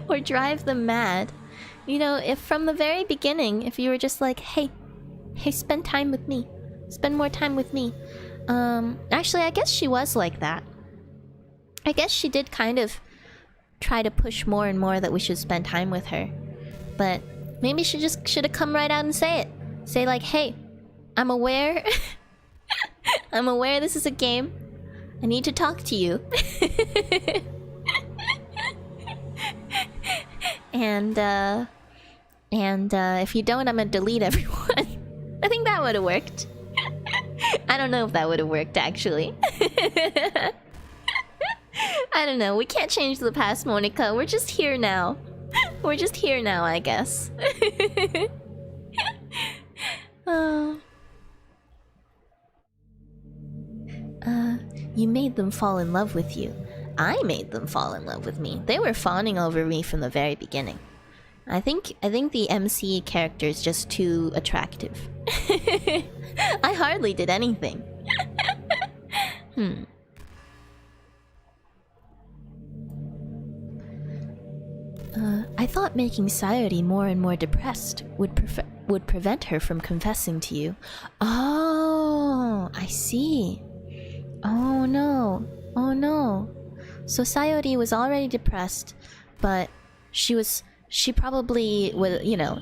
Or drive them mad. You know, if from the very beginning, if you were just like, hey, spend time with me. Spend more time with me. Actually, I guess she was like that. I guess she did kind of try to push more and more that we should spend time with her. But maybe she just should have come right out and say it. Say like, hey, I'm aware. I'm aware this is a game. I need to talk to you. And if you don't, I'm gonna delete everyone. I think that would have worked. I don't know if that would have worked, actually. I don't know. We can't change the past, Monica. We're just here now. We're just here now, I guess. You made them fall in love with you. I made them fall in love with me. They were fawning over me from the very beginning. I think the MC character is just too attractive. I hardly did anything. I thought making Sayori more and more depressed would prevent her from confessing to you. Oh, I see. Oh no. Oh no. So Sayori was already depressed, but she probably was, you know,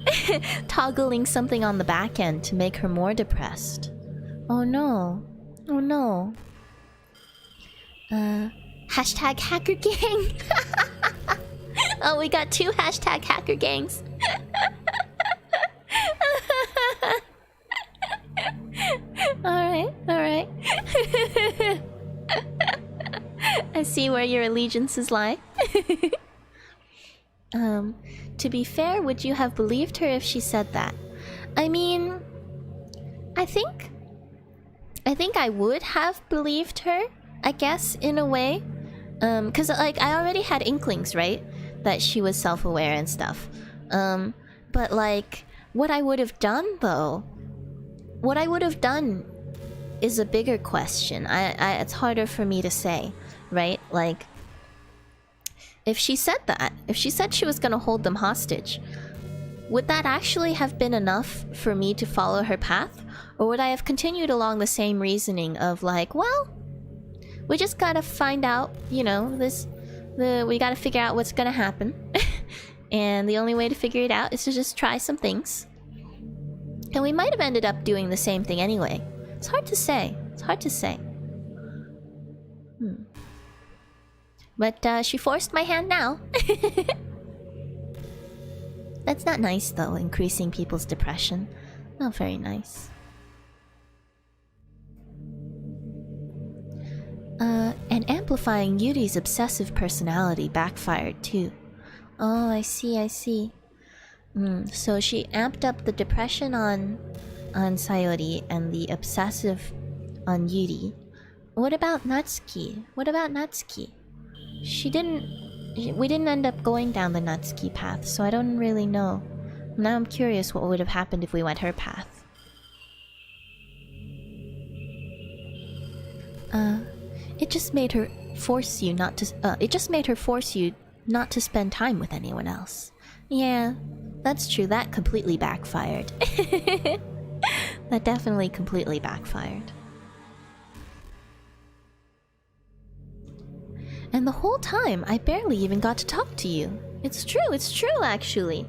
toggling something on the back end to make her more depressed. Oh no. Oh no. Hashtag hacker gang. Oh, we got 2 hashtag hacker gangs. Alright, alright. I see where your allegiances lie. To be fair, would you have believed her if she said that? I mean, I think I would have believed her, I guess, in a way. 'Cause like I already had inklings, right? That she was self-aware and stuff. But like what I would have done though, what I would have done is a bigger question. It's harder for me to say, right? Like if she said that, if she said she was gonna hold them hostage, would that actually have been enough for me to follow her path? Or would I have continued along the same reasoning of like, well, we just gotta find out, you know, we gotta figure out what's gonna happen. And the only way to figure it out is to just try some things. And we might have ended up doing the same thing anyway. It's hard to say. It's hard to say. But she forced my hand now. That's not nice though, increasing people's depression. Not very nice. And amplifying Yuri's obsessive personality backfired too. Oh, I see, I see. So she amped up the depression on Sayori and the obsessive on Yuri. What about Natsuki? What about Natsuki? We didn't end up going down the Natsuki path, so I don't really know. Now I'm curious what would have happened if we went her path. It just made her force you not to spend time with anyone else. Yeah, that's true. That completely backfired. That definitely completely backfired. And the whole time, I barely even got to talk to you. It's true actually.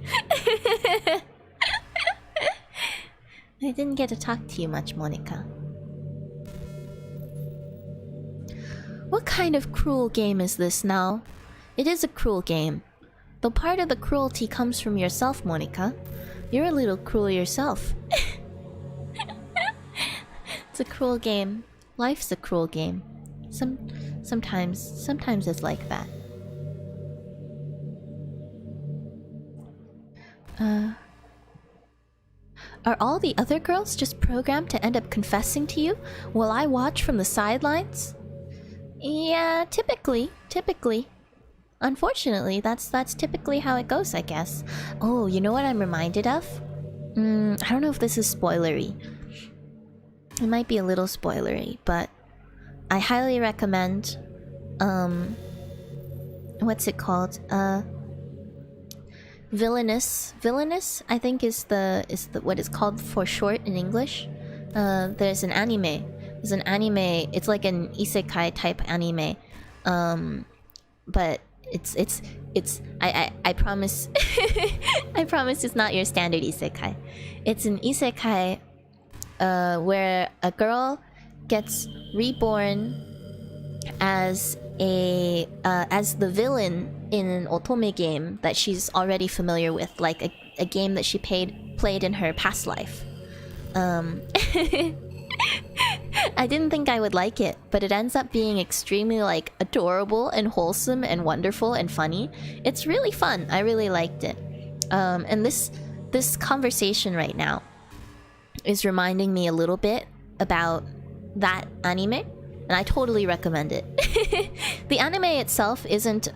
I didn't get to talk to you much, Monica. What kind of cruel game is this now? It is a cruel game. Though part of the cruelty comes from yourself, Monica. You're a little cruel yourself. It's a cruel game. Life's a cruel game. Sometimes it's like that. Are all the other girls just programmed to end up confessing to you while I watch from the sidelines? Yeah, typically. Unfortunately, that's typically how it goes, I guess. Oh, you know what I'm reminded of? I don't know if this is spoilery. It might be a little spoilery, but I highly recommend what's it called? Villainous, I think is the what it's called for short in English. There's an anime. It's like an isekai type anime. But it's I promise I promise it's not your standard isekai. It's an isekai where a girl gets reborn as the villain in an otome game that she's already familiar with, like a game that she played in her past life. I didn't think I would like it, but it ends up being extremely like adorable and wholesome and wonderful and funny. It's really fun. I really liked it. And this conversation right now is reminding me a little bit about that anime, and I totally recommend it. The anime itself isn't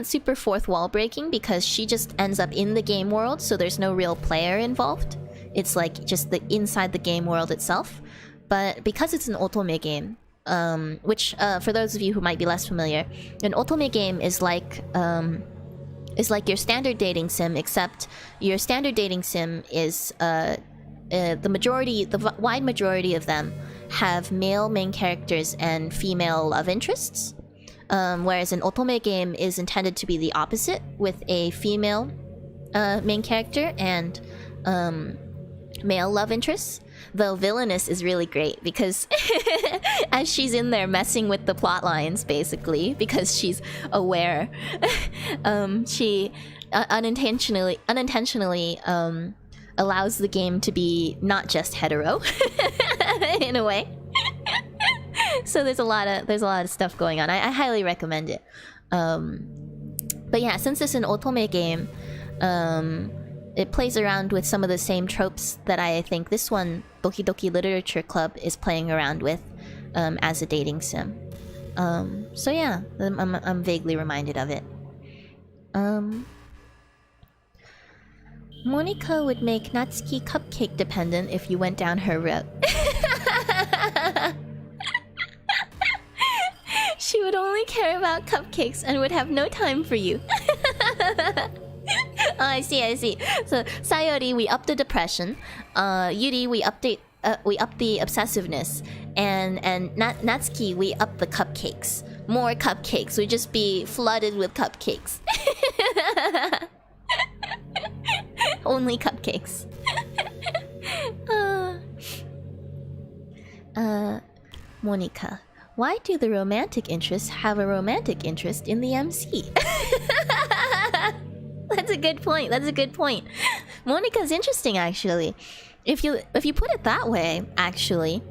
super fourth wall breaking because she just ends up in the game world, so there's no real player involved. It's like just the inside the game world itself. But because it's an otome game, which for those of you who might be less familiar, an otome game is like your standard dating sim, except your standard dating sim is the wide majority of them have male main characters and female love interests. Whereas an otome game is intended to be the opposite, with a female main character and male love interests. Though Villainous is really great because as she's in there messing with the plot lines, basically, because she's aware, she unintentionally allows the game to be not just hetero in a way. So there's a lot of stuff going on. I highly recommend it. But yeah, since it's an otome game, it plays around with some of the same tropes that I think this one, Doki Doki Literature Club, is playing around with as a dating sim. So yeah, I'm vaguely reminded of it. Monica would make Natsuki cupcake dependent if you went down her route. She would only care about cupcakes and would have no time for you. Oh, I see. So Sayori, we up the depression. Yuri, we up the obsessiveness, and Natsuki, we up the cupcakes. More cupcakes. We just be flooded with cupcakes. Only cupcakes. Monica, why do the romantic interests have a romantic interest in the MC? That's a good point. Monica's interesting, actually. If you put it that way, actually,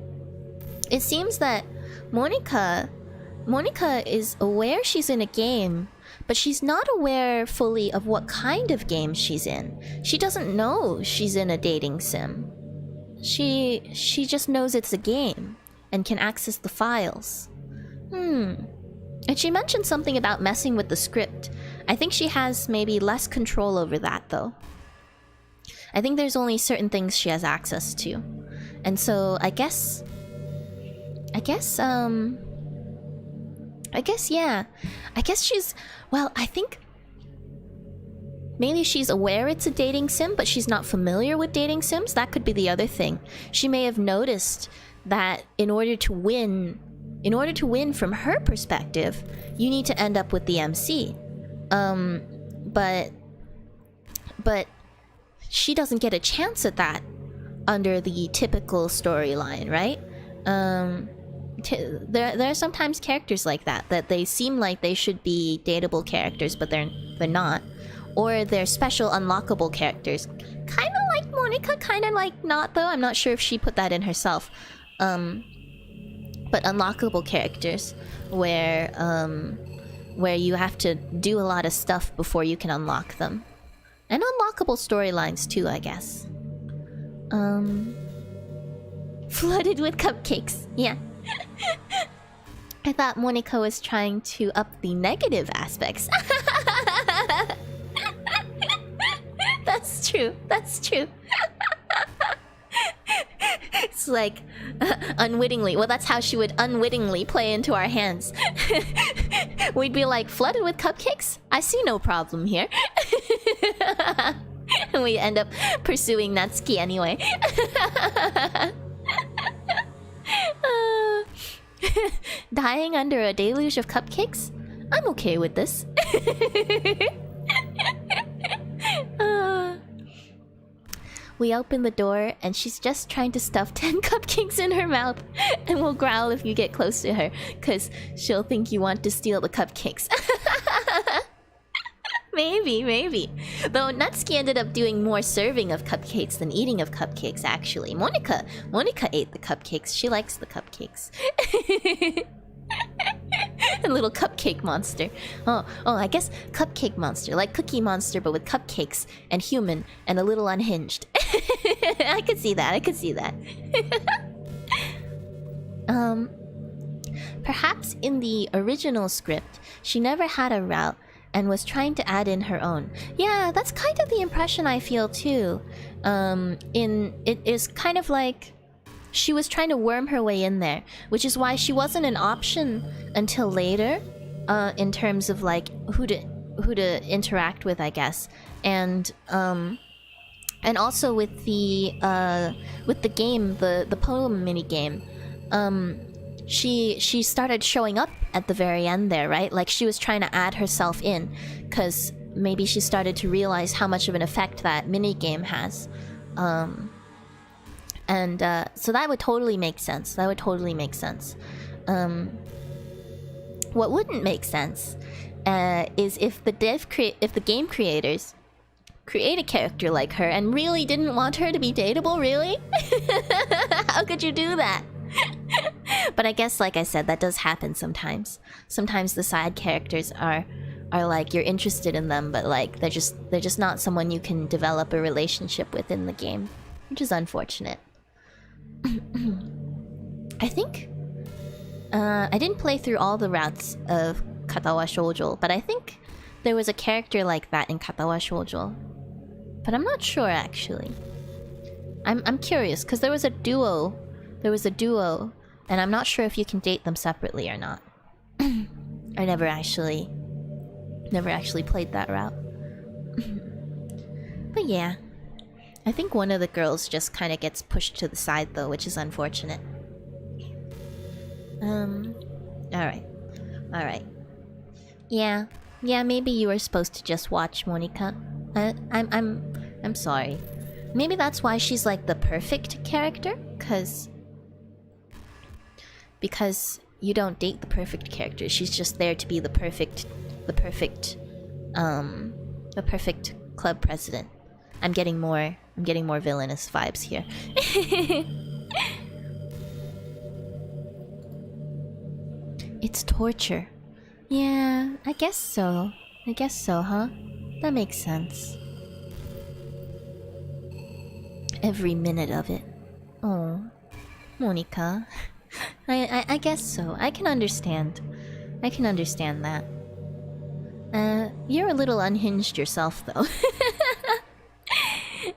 it seems that Monica is aware she's in a game, but she's not aware fully of what kind of game she's in. She doesn't know she's in a dating sim. She just knows it's a game and can access the files. And she mentioned something about messing with the script. I think she has maybe less control over that, though. I think there's only certain things she has access to. And so I guess she's... Well, I think... maybe she's aware it's a dating sim, but she's not familiar with dating sims. That could be the other thing. She may have noticed that in order to win from her perspective, you need to end up with the MC. But she doesn't get a chance at that under the typical storyline, right? there are sometimes characters like that they seem like they should be dateable characters, but they're not, or they're special unlockable characters, kind of like Monica, kind of like not though. I'm not sure if she put that in herself, but unlockable characters where you have to do a lot of stuff before you can unlock them, and unlockable storylines too, I guess. Flooded with cupcakes, yeah. I thought Monica was trying to up the negative aspects. That's true. That's true. It's like unwittingly. Well, that's how she would unwittingly play into our hands. We'd be like, flooded with cupcakes? I see no problem here. And we end up pursuing Natsuki anyway. Dying under a deluge of cupcakes? I'm okay with this. We open the door and she's just trying to stuff 10 cupcakes in her mouth, and will growl if you get close to her, cause she'll think you want to steal the cupcakes. Maybe. Though Natsuki ended up doing more serving of cupcakes than eating of cupcakes, actually. Monica ate the cupcakes. She likes the cupcakes. A little cupcake monster. Oh, I guess cupcake monster. Like Cookie Monster, but with cupcakes and human and a little unhinged. I could see that. Perhaps in the original script, she never had a route and was trying to add in her own. Yeah, that's kind of the impression I feel too. It is kind of like she was trying to worm her way in there, which is why she wasn't an option until later, in terms of like who to interact with, I guess, and also with the game, the poem mini game. She started showing up at the very end there, right? Like she was trying to add herself in, because maybe she started to realize how much of an effect that mini game has. So that would totally make sense. What wouldn't make sense is if the game creators create a character like her and really didn't want her to be dateable. Really? How could you do that? But I guess, like I said, that does happen sometimes. Sometimes the side characters are like, you're interested in them, but like they're just not someone you can develop a relationship with in the game, which is unfortunate. I think I didn't play through all the routes of Katawa Shoujo, but I think there was a character like that in Katawa Shoujo. But I'm not sure actually. I'm curious because there was a duo. And I'm not sure if you can date them separately or not. I never actually played that route. But yeah, I think one of the girls just kind of gets pushed to the side though, which is unfortunate. Alright. Yeah, maybe you were supposed to just watch Monica. I'm sorry. Maybe that's why she's like the perfect character, because you don't date the perfect character. She's just there to be the perfect club president. I'm getting more villainous vibes here. It's torture. Yeah, I guess so, huh? That makes sense. Every minute of it. Oh, Monica. I guess so. I can understand that. You're a little unhinged yourself, though.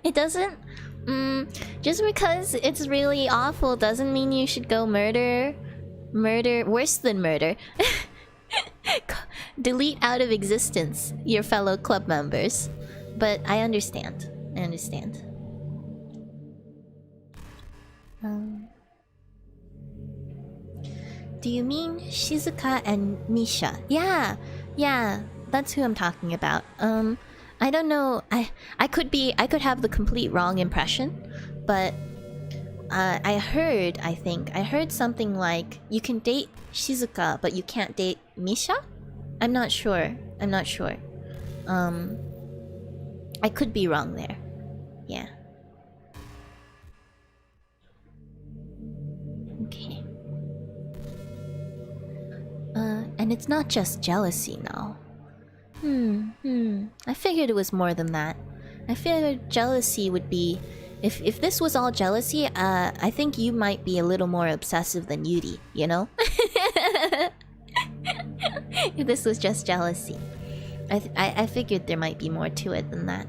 It doesn't... just because it's really awful doesn't mean you should go murder... worse than murder. Delete out of existence your fellow club members. But I understand. Do you mean Shizuka and Misha? Yeah, that's who I'm talking about. I don't know. I could have the complete wrong impression, but I heard something like you can date Shizuka, but you can't date Misha? I'm not sure. I could be wrong there. Yeah. Okay. And it's not just jealousy now. I figured it was more than that. I figured jealousy would be... If this was all jealousy, I think you might be a little more obsessive than Yuri, you know? If this was just jealousy. I figured there might be more to it than that.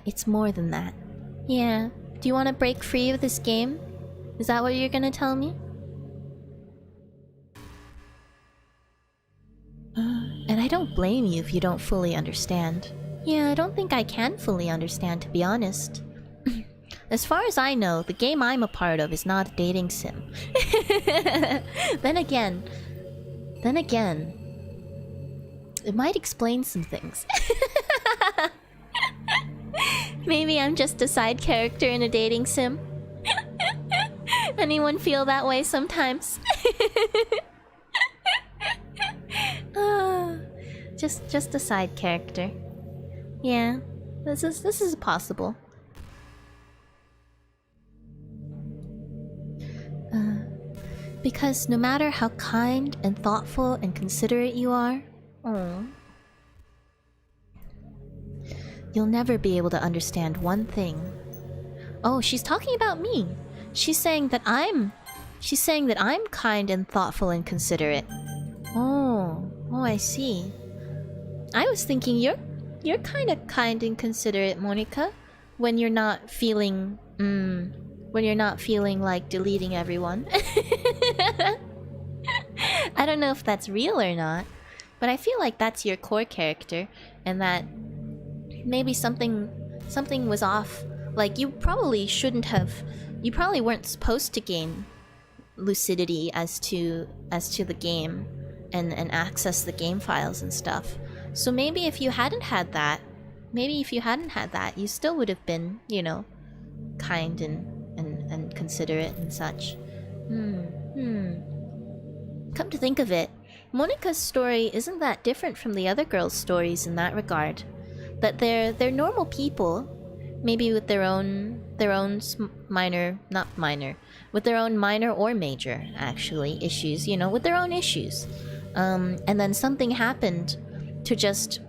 It's more than that. Yeah. Do you want to break free of this game? Is that what you're gonna tell me? And I don't blame you if you don't fully understand. Yeah, I don't think I can fully understand, to be honest. As far as I know, the game I'm a part of is not a dating sim. Then again, it might explain some things. Maybe I'm just a side character in a dating sim. Anyone feel that way sometimes? Just a side character. Yeah, this is possible. Because no matter how kind and thoughtful and considerate you are, you'll never be able to understand one thing. Oh, she's talking about me. She's saying that I'm kind and thoughtful and considerate. Oh, I see. I was thinking you're kind of kind and considerate, Monica, when you're not feeling like deleting everyone. I don't know if that's real or not, but I feel like that's your core character, and that maybe something was off. Like you probably weren't supposed to gain lucidity as to the game and access the game files and stuff. So maybe if you hadn't had that, you still would have been, you know, kind and considerate and such. Come to think of it, Monica's story isn't that different from the other girls' stories in that regard. That they're normal people, maybe with their own minor or major actually issues, you know, with their own issues. And then something happened to just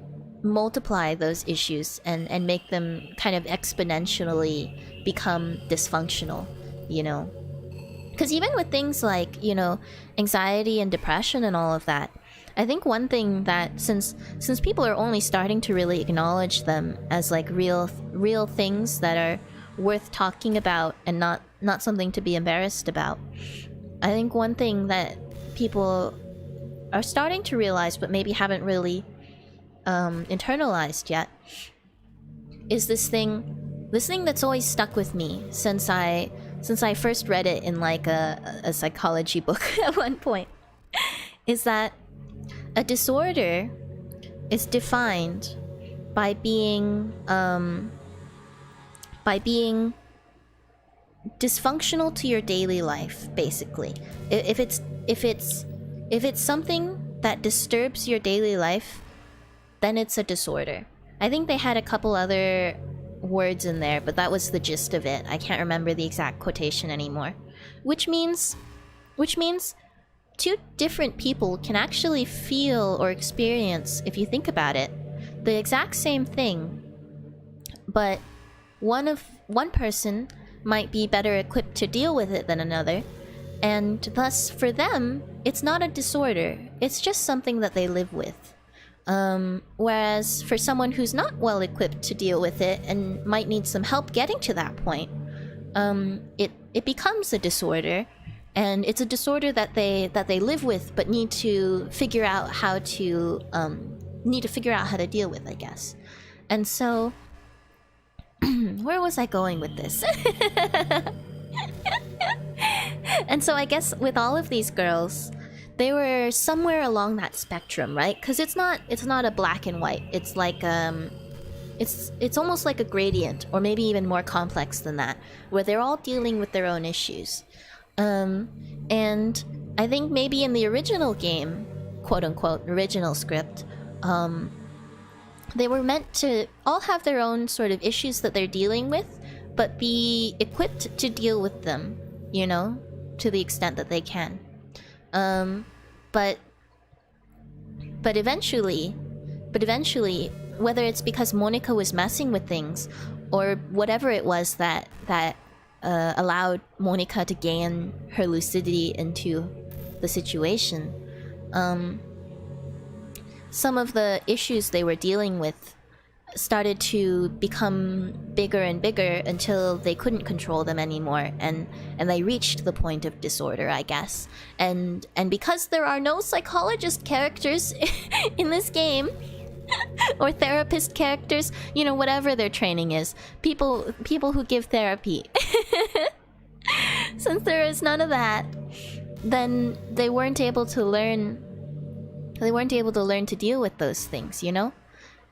multiply those issues and make them kind of exponentially become dysfunctional, you know. Because even with things like, you know, anxiety and depression and all of that, I think one thing that since people are only starting to really acknowledge them as like real things that are worth talking about and not something to be embarrassed about, I think one thing that people are starting to realize but maybe haven't really internalized yet is this thing that's always stuck with me since I first read it in like a psychology book at one point, is that a disorder is defined by being dysfunctional to your daily life, basically. If it's something that disturbs your daily life, then it's a disorder. I think they had a couple other words in there, but that was the gist of it. I can't remember the exact quotation anymore. Which means two different people can actually feel or experience, if you think about it, the exact same thing, but one person might be better equipped to deal with it than another, and thus for them it's not a disorder, it's just something that they live with. Whereas for someone who's not well equipped to deal with it and might need some help getting to that point, it becomes a disorder, and it's a disorder that they live with but need to figure out how to deal with, I guess. And so where was I going with this? And so I guess with all of these girls, they were somewhere along that spectrum, right? Because it's not a black and white. It's like it's almost like a gradient, or maybe even more complex than that, where they're all dealing with their own issues. And I think maybe in the original game, quote unquote, original script, they were meant to all have their own sort of issues that they're dealing with, but be equipped to deal with them, you know, to the extent that they can. But eventually, whether it's because Monica was messing with things, or whatever it was that allowed Monica to gain her lucidity into the situation, some of the issues they were dealing with started to become bigger and bigger until they couldn't control them anymore, and they reached the point of disorder, I guess. And because there are no psychologist characters in this game, or therapist characters, you know, whatever their training is, people who give therapy, since there is none of that, then they weren't able to learn to deal with those things, you know?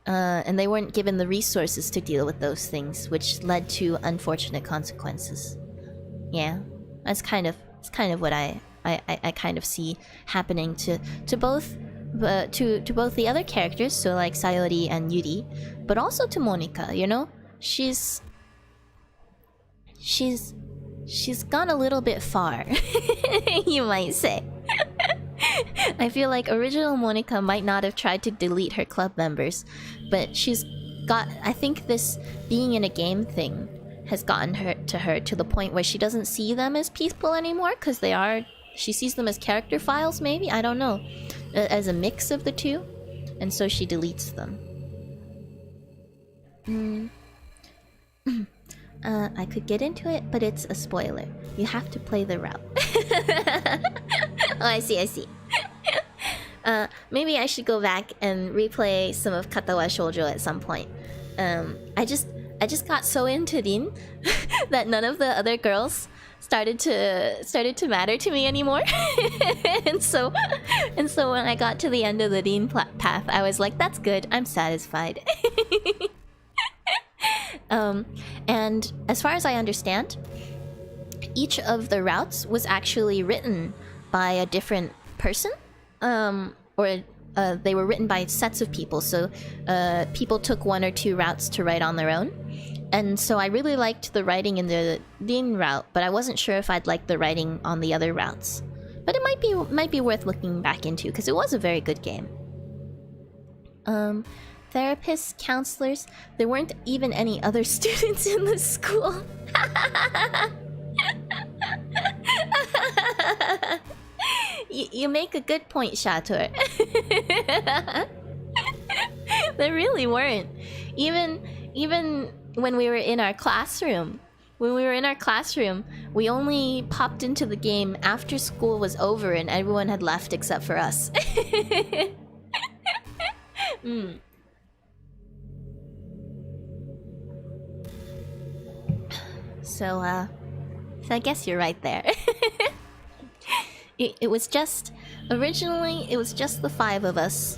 And they weren't given the resources to deal with those things, which led to unfortunate consequences. Yeah, it's kind of what I kind of see happening to both the other characters, so like Sayori and Yuri, but also to Monica. You know, she's gone a little bit far, you might say. I feel like original Monica might not have tried to delete her club members, but she's got... I think this being in a game thing has gotten her to the point where she doesn't see them as people anymore, because they are... She sees them as character files, maybe? I don't know. As a mix of the two. And so she deletes them. I could get into it, but it's a spoiler. You have to play the route. Oh, I see. Maybe I should go back and replay some of Katawa Shoujo at some point. I just got so into Rin that none of the other girls started to matter to me anymore. and so when I got to the end of the Rin path, I was like, that's good, I'm satisfied. And as far as I understand, each of the routes was actually written by a different person, or they were written by sets of people, so people took one or two routes to write on their own. And so I really liked the writing in the Rin route, but I wasn't sure if I'd like the writing on the other routes. But it might be worth looking back into, because it was a very good game. Therapists, counselors, there weren't even any other students in the school. You make a good point, Shator. There really weren't. Even when we were in our classroom. We only popped into the game after school was over and everyone had left except for us. So I guess you're right there. It was just... Originally, it was just the 5 of us.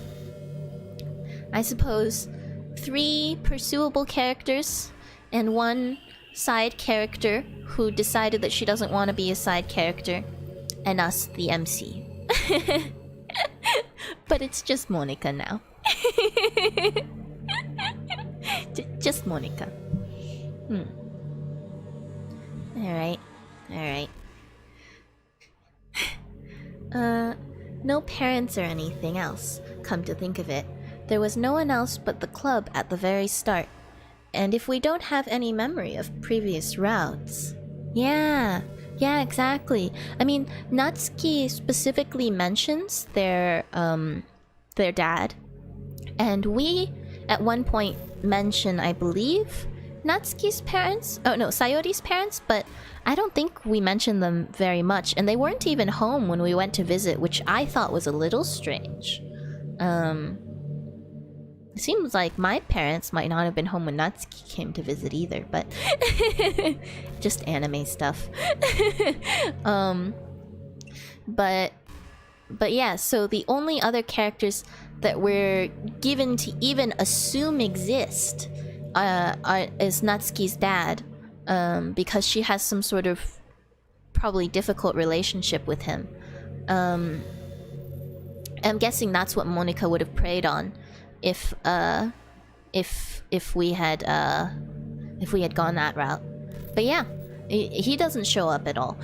I suppose 3 pursuable characters and 1 side character who decided that she doesn't want to be a side character, and us, the MC. But it's just Monica now. Just Monica. Alright. No parents or anything else, come to think of it. There was no one else but the club at the very start. And if we don't have any memory of previous routes... Yeah, exactly. I mean, Natsuki specifically mentions their dad. And we, at one point, mention, I believe, Natsuki's parents? Oh no, Sayori's parents, but I don't think we mentioned them very much, and they weren't even home when we went to visit, which I thought was a little strange. It seems like my parents might not have been home when Natsuki came to visit either, but... just anime stuff. But yeah, so the only other characters that we're given to even assume exist is Natsuki's dad, because she has some sort of probably difficult relationship with him. I'm guessing that's what Monica would have preyed on if we had gone that route. But yeah, he doesn't show up at all.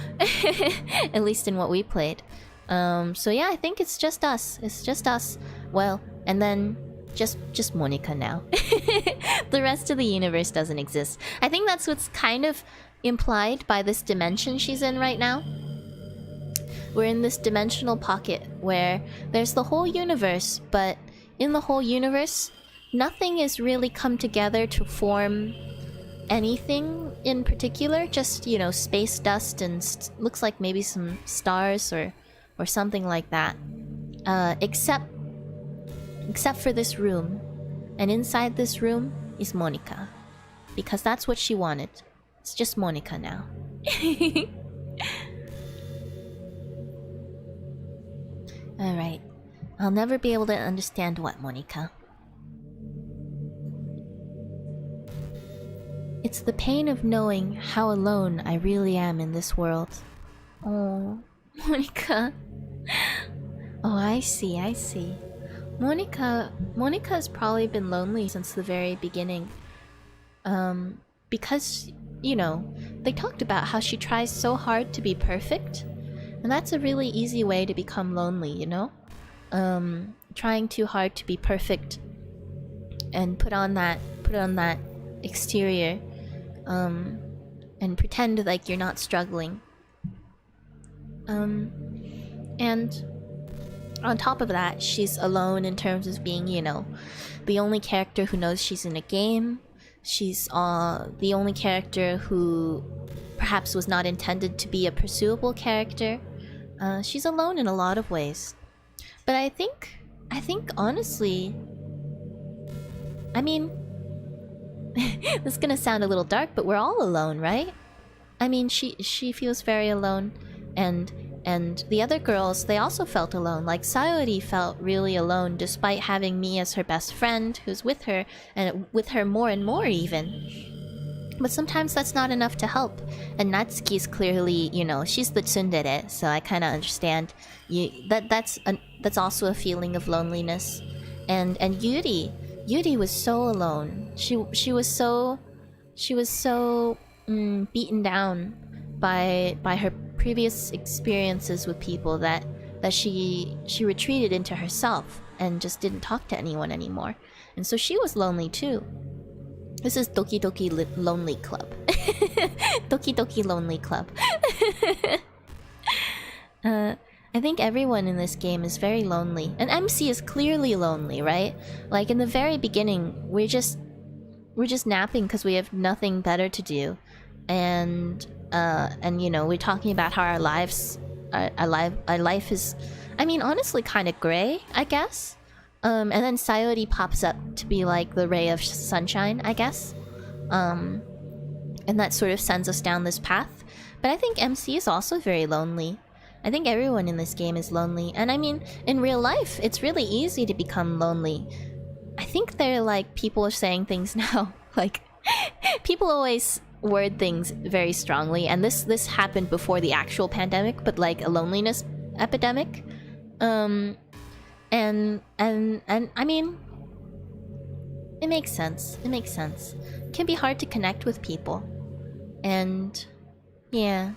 At least in what we played. So yeah, I think it's just us. It's just us. Well, and then just Monica now. The rest of the universe doesn't exist. I think that's what's kind of implied by this dimension she's in right now. We're in this dimensional pocket where there's the whole universe, but in the whole universe, nothing has really come together to form anything in particular. Just, you know, space dust and looks like maybe some stars or something like that. Except for this room. And inside this room is Monica. Because that's what she wanted. It's just Monica now. Alright. I'll never be able to understand what, Monica? It's the pain of knowing how alone I really am in this world. Oh, Monica. Oh, I see. Monica's probably been lonely since the very beginning. Because, you know, they talked about how she tries so hard to be perfect. And that's a really easy way to become lonely, you know? Trying too hard to be perfect and put on that exterior, and pretend like you're not struggling. And on top of that, she's alone in terms of being, you know, the only character who knows she's in a game. She's the only character who perhaps was not intended to be a pursuable character. She's alone in a lot of ways. But I think honestly, I mean, this is gonna sound a little dark, but we're all alone, right? I mean, she feels very alone, and the other girls, they also felt alone. Like Sayori felt really alone despite having me as her best friend who's with her, and with her more and more even. But sometimes that's not enough to help. And Natsuki's clearly, you know, she's the tsundere, so I kind of understand. That's also a feeling of loneliness. And Yuri was so alone. She was so beaten down by her previous experiences with people that she retreated into herself and just didn't talk to anyone anymore. And so she was lonely too. This is Doki Doki Lonely Club. Doki Doki Lonely Club. I think everyone in this game is very lonely. And MC is clearly lonely, right? Like in the very beginning, we're just napping because we have nothing better to do. And you know, we're talking about how our life is, I mean, honestly kind of gray, I guess. And then Sayori pops up to be like the ray of sunshine, I guess. And that sort of sends us down this path. But I think MC is also very lonely. I think everyone in this game is lonely. And I mean, in real life, it's really easy to become lonely. I think they're like, people are saying things now. Like, people always word things very strongly. And this happened before the actual pandemic, but like a loneliness epidemic. And I mean, it makes sense. It makes sense. It can be hard to connect with people. And yeah.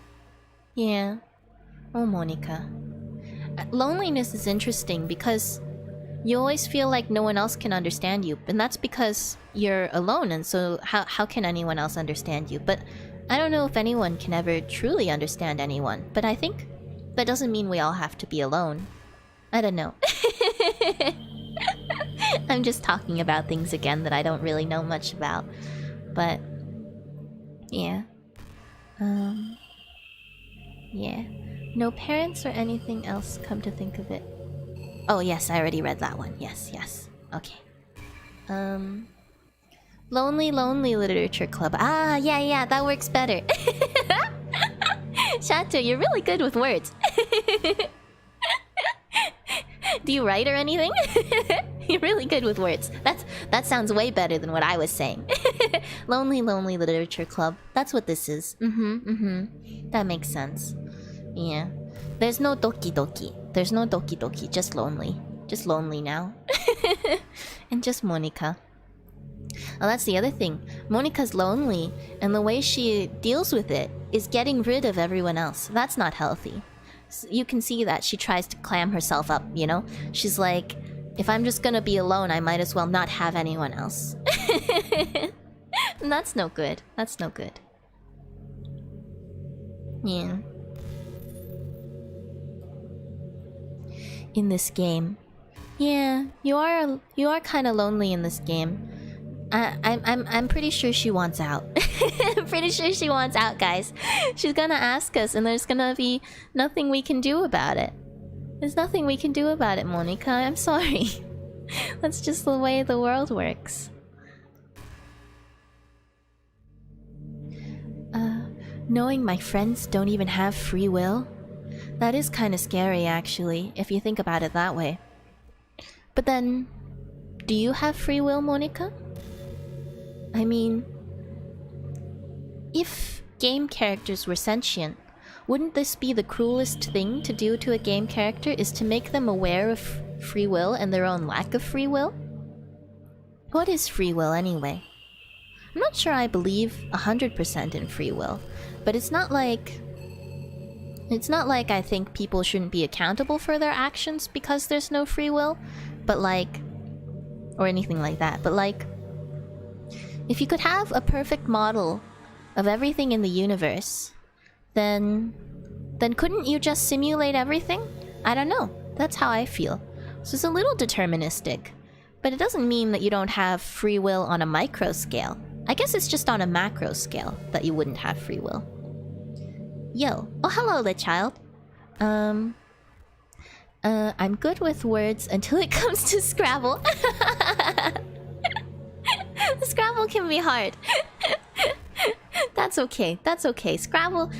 Oh, Monica. Loneliness is interesting because you always feel like no one else can understand you. And that's because you're alone, and so how can anyone else understand you? But I don't know if anyone can ever truly understand anyone. But I think that doesn't mean we all have to be alone. I don't know. I'm just talking about things again that I don't really know much about. But yeah. Yeah. No parents or anything else, come to think of it. Oh yes, I already read that one. Yes. Okay. Lonely Literature Club. Ah, yeah, that works better. Shato, you're really good with words. Do you write or anything? You're really good with words. That sounds way better than what I was saying. Lonely Literature Club. That's what this is. That makes sense. Yeah. There's no Doki Doki. There's no Doki Doki. Just lonely. Just lonely now. And just Monica. Oh, that's the other thing. Monica's lonely, and the way she deals with it is getting rid of everyone else. That's not healthy. You can see that she tries to clam herself up, you know? She's like, if I'm just gonna be alone, I might as well not have anyone else. And that's no good. That's no good. Yeah. In this game. Yeah, you are kind of lonely in this game. I'm pretty sure she wants out. I'm pretty sure she wants out, guys. She's gonna ask us, and there's gonna be nothing we can do about it. There's nothing we can do about it, Monica. I'm sorry. That's just the way the world works. Knowing my friends don't even have free will? That is kind of scary, actually, if you think about it that way. But then, do you have free will, Monica? I mean, if game characters were sentient, wouldn't this be the cruelest thing to do to a game character, is to make them aware of free will and their own lack of free will? What is free will anyway? I'm not sure I believe 100% in free will, but it's not like I think people shouldn't be accountable for their actions because there's no free will, but like, or anything like that, but like, if you could have a perfect model of everything in the universe, then couldn't you just simulate everything? I don't know. That's how I feel. So it's a little deterministic, but it doesn't mean that you don't have free will on a micro scale. I guess it's just on a macro scale that you wouldn't have free will. Yo. Oh, hello, the child. I'm good with words until it comes to Scrabble. Scrabble can be hard. That's okay. That's okay. Scrabble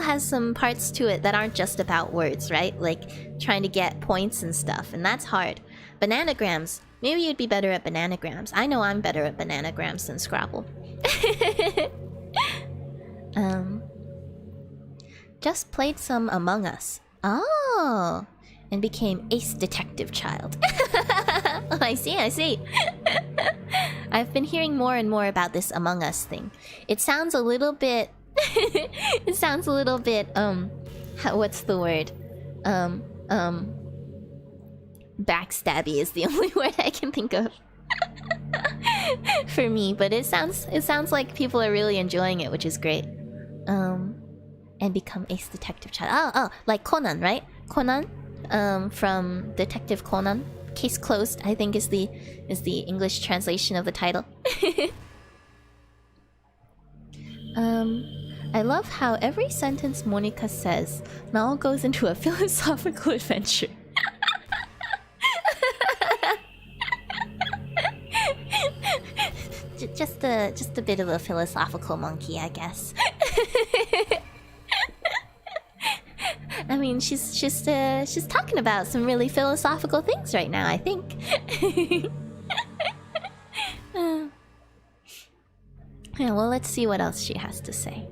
has some parts to it that aren't just about words, right? Like trying to get points and stuff, and that's hard. Bananagrams. Maybe you'd be better at bananagrams. I know I'm better at bananagrams than Scrabble. Just played some Among Us. Oh, and became ace detective child. Oh, I see. I've been hearing more and more about this Among Us thing. It sounds a little bit... it sounds a little bit, what's the word? Backstabby is the only word I can think of. For me, but it sounds like people are really enjoying it, which is great. And become ace detective child. Oh, like Conan, right? Conan, from Detective Conan. Case closed, I think is the English translation of the title. I love how every sentence Monica says now goes into a philosophical adventure. Just a bit of a philosophical monkey, I guess. I mean, she's talking about some really philosophical things right now, I think. Yeah, well, let's see what else she has to say.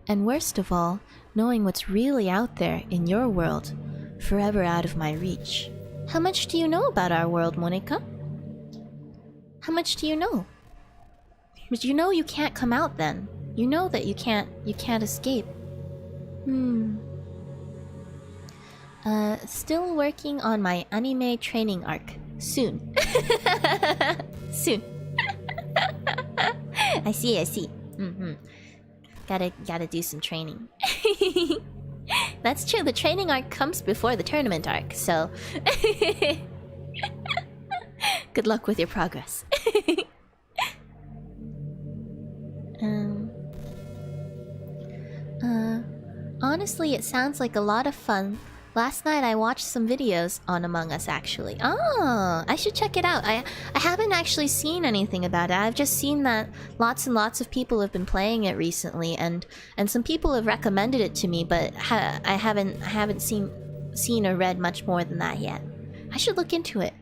And worst of all, knowing what's really out there in your world, forever out of my reach. How much do you know about our world, Monica? How much do you know? But you know you can't come out then. You know that you can't escape. Still working on my anime training arc. Soon. Soon. I see. Gotta do some training. That's true, the training arc comes before the tournament arc, so... Good luck with your progress. Honestly, it sounds like a lot of fun. Last night I watched some videos on Among Us, actually. Oh, I should check it out. I haven't actually seen anything about it. I've just seen that lots and lots of people have been playing it recently, and some people have recommended it to me, but I haven't seen seen or read much more than that yet. I should look into it.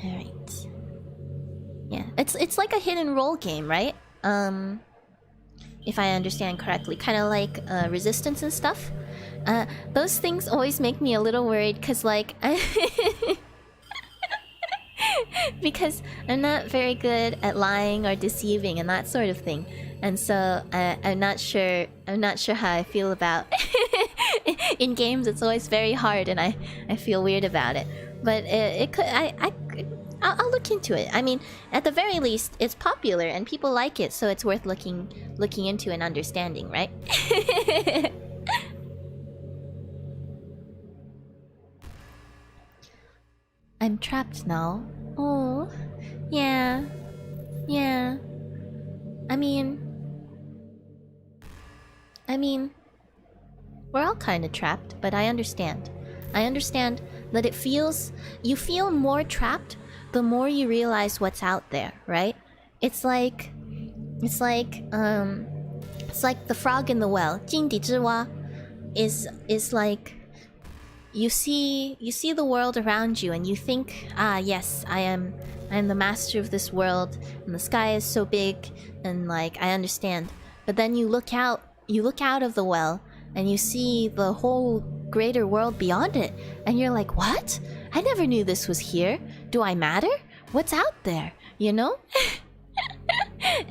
Alright. Yeah, it's like a hidden role game, right? If I understand correctly. Kind of like Resistance and stuff. Those things always make me a little worried, because like... because I'm not very good at lying or deceiving and that sort of thing. And so I'm not sure how I feel about... In games, it's always very hard, and I feel weird about it. But it could... I'll look into it. I mean, at the very least, it's popular and people like it, so it's worth looking into and understanding, right? I'm trapped now. Oh, yeah. Yeah. I mean, we're all kind of trapped, but I understand. I understand that you feel more trapped the more you realize what's out there, right? It's like the frog in the well. 井底之蛙 is like you see the world around you and you think, yes, I am the master of this world and the sky is so big and like I understand. But then you look out of the well and you see the whole greater world beyond it and you're like, what? I never knew this was here. Do I matter? What's out there? You know?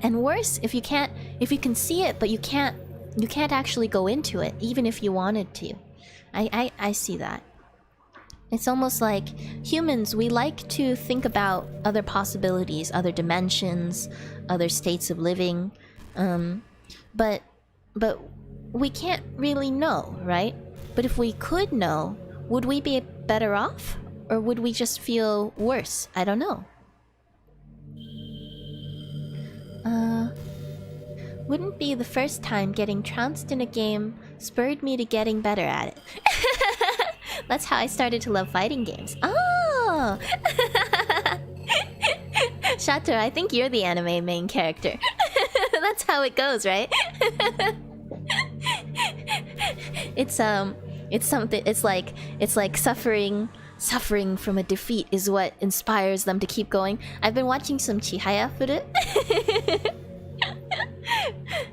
And worse, if you can see it but you can't actually go into it even if you wanted to. I see that. It's almost like humans, we like to think about other possibilities, other dimensions, other states of living. But we can't really know, right? But if we could know, would we be better off? Or would we just feel worse? I don't know. Wouldn't be the first time getting trounced in a game spurred me to getting better at it. That's how I started to love fighting games. Oh! Shatter, I think you're the anime main character. That's how it goes, right? It's something. It's like suffering from a defeat is what inspires them to keep going. I've been watching some Chihaya Furu.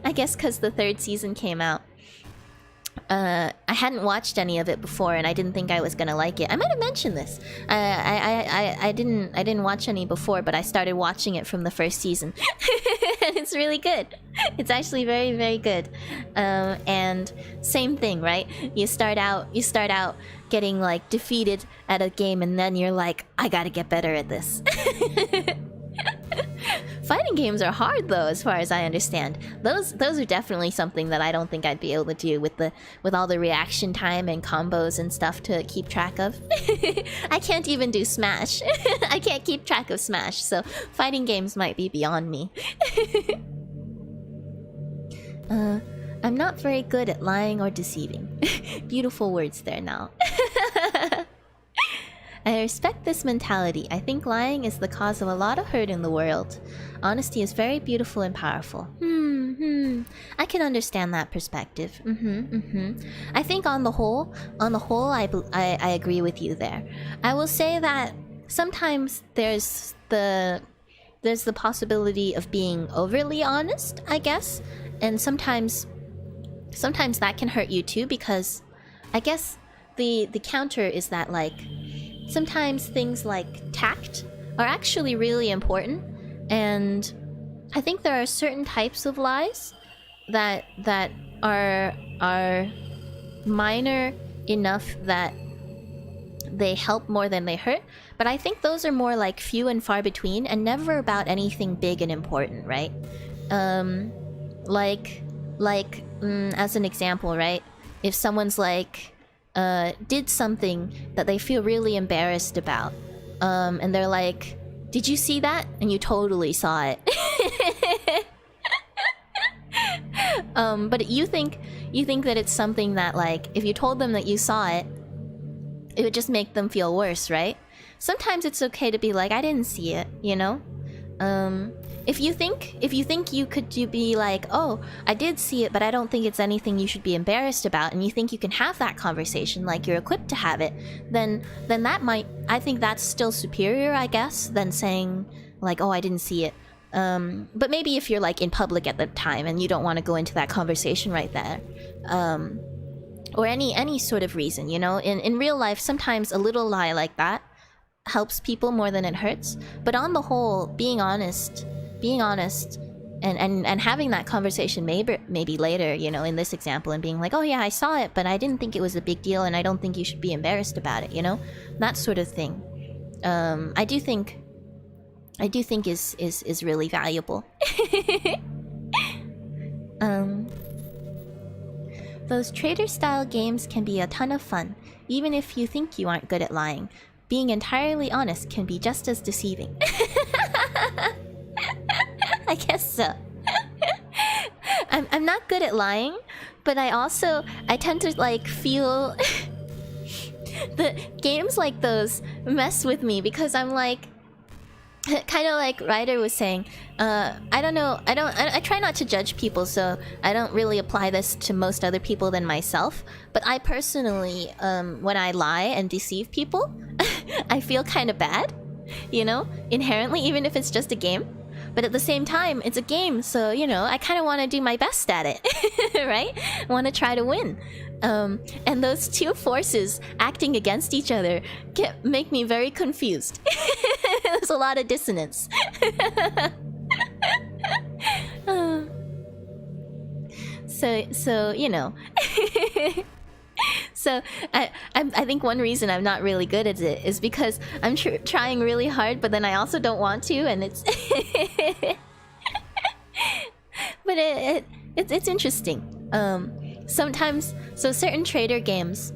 I guess because the 3rd season came out. I hadn't watched any of it before, and I didn't think I was gonna like it. I might have mentioned this. I didn't watch any before, but I started watching it from the 1st season. It's really good. It's actually very, very good. And same thing, right? You start out getting like defeated at a game, and then you're like, I gotta get better at this. Fighting games are hard though, as far as I understand. Those are definitely something that I don't think I'd be able to do with all the reaction time and combos and stuff to keep track of. I can't even do Smash. I can't keep track of Smash, so fighting games might be beyond me. I'm not very good at lying or deceiving. Beautiful words there now. I respect this mentality. I think lying is the cause of a lot of hurt in the world. Honesty is very beautiful and powerful. I can understand that perspective. I think on the whole, I agree with you there. I will say that sometimes there's the possibility of being overly honest, I guess, and sometimes that can hurt you too, because I guess the counter is that like sometimes things like tact are actually really important, and I think there are certain types of lies that are minor enough that they help more than they hurt, but I think those are more like few and far between and never about anything big and important, right? As an example, right? If someone's like did something that they feel really embarrassed about, and they're like, did you see that? And you totally saw it. But you think that it's something that, like, if you told them that you saw it, it would just make them feel worse, right? Sometimes it's okay to be like, I didn't see it, you know? if you think you could be like, oh, I did see it, but I don't think it's anything you should be embarrassed about, and you think you can have that conversation, like you're equipped to have it, then that might, I think that's still superior, I guess, than saying like, oh, I didn't see it. But maybe if you're like in public at the time and you don't want to go into that conversation right there, or any sort of reason, you know, in real life, sometimes a little lie like that helps people more than it hurts. But on the whole, being honest and having that conversation maybe later, you know, in this example, and being like, oh yeah, I saw it, but I didn't think it was a big deal, and I don't think you should be embarrassed about it, you know, that sort of thing. I do think is really valuable. Those trader style games can be a ton of fun, even if you think you aren't good at lying. Being entirely honest can be just as deceiving. I guess so. I'm not good at lying, but I tend to like feel the games like those mess with me, because I'm like, kind of like Ryder was saying, I don't know, I try not to judge people, so I don't really apply this to most other people than myself, but I personally, when I lie and deceive people, I feel kind of bad, you know, inherently, even if it's just a game. But at the same time, it's a game, so, you know, I kind of want to do my best at it, right? I want to try to win. And those two forces acting against each other make me very confused. There's a lot of dissonance. So you know. So I think one reason I'm not really good at it is because I'm trying really hard, but then I also don't want to, and it's but it's interesting. Sometimes, so certain trader games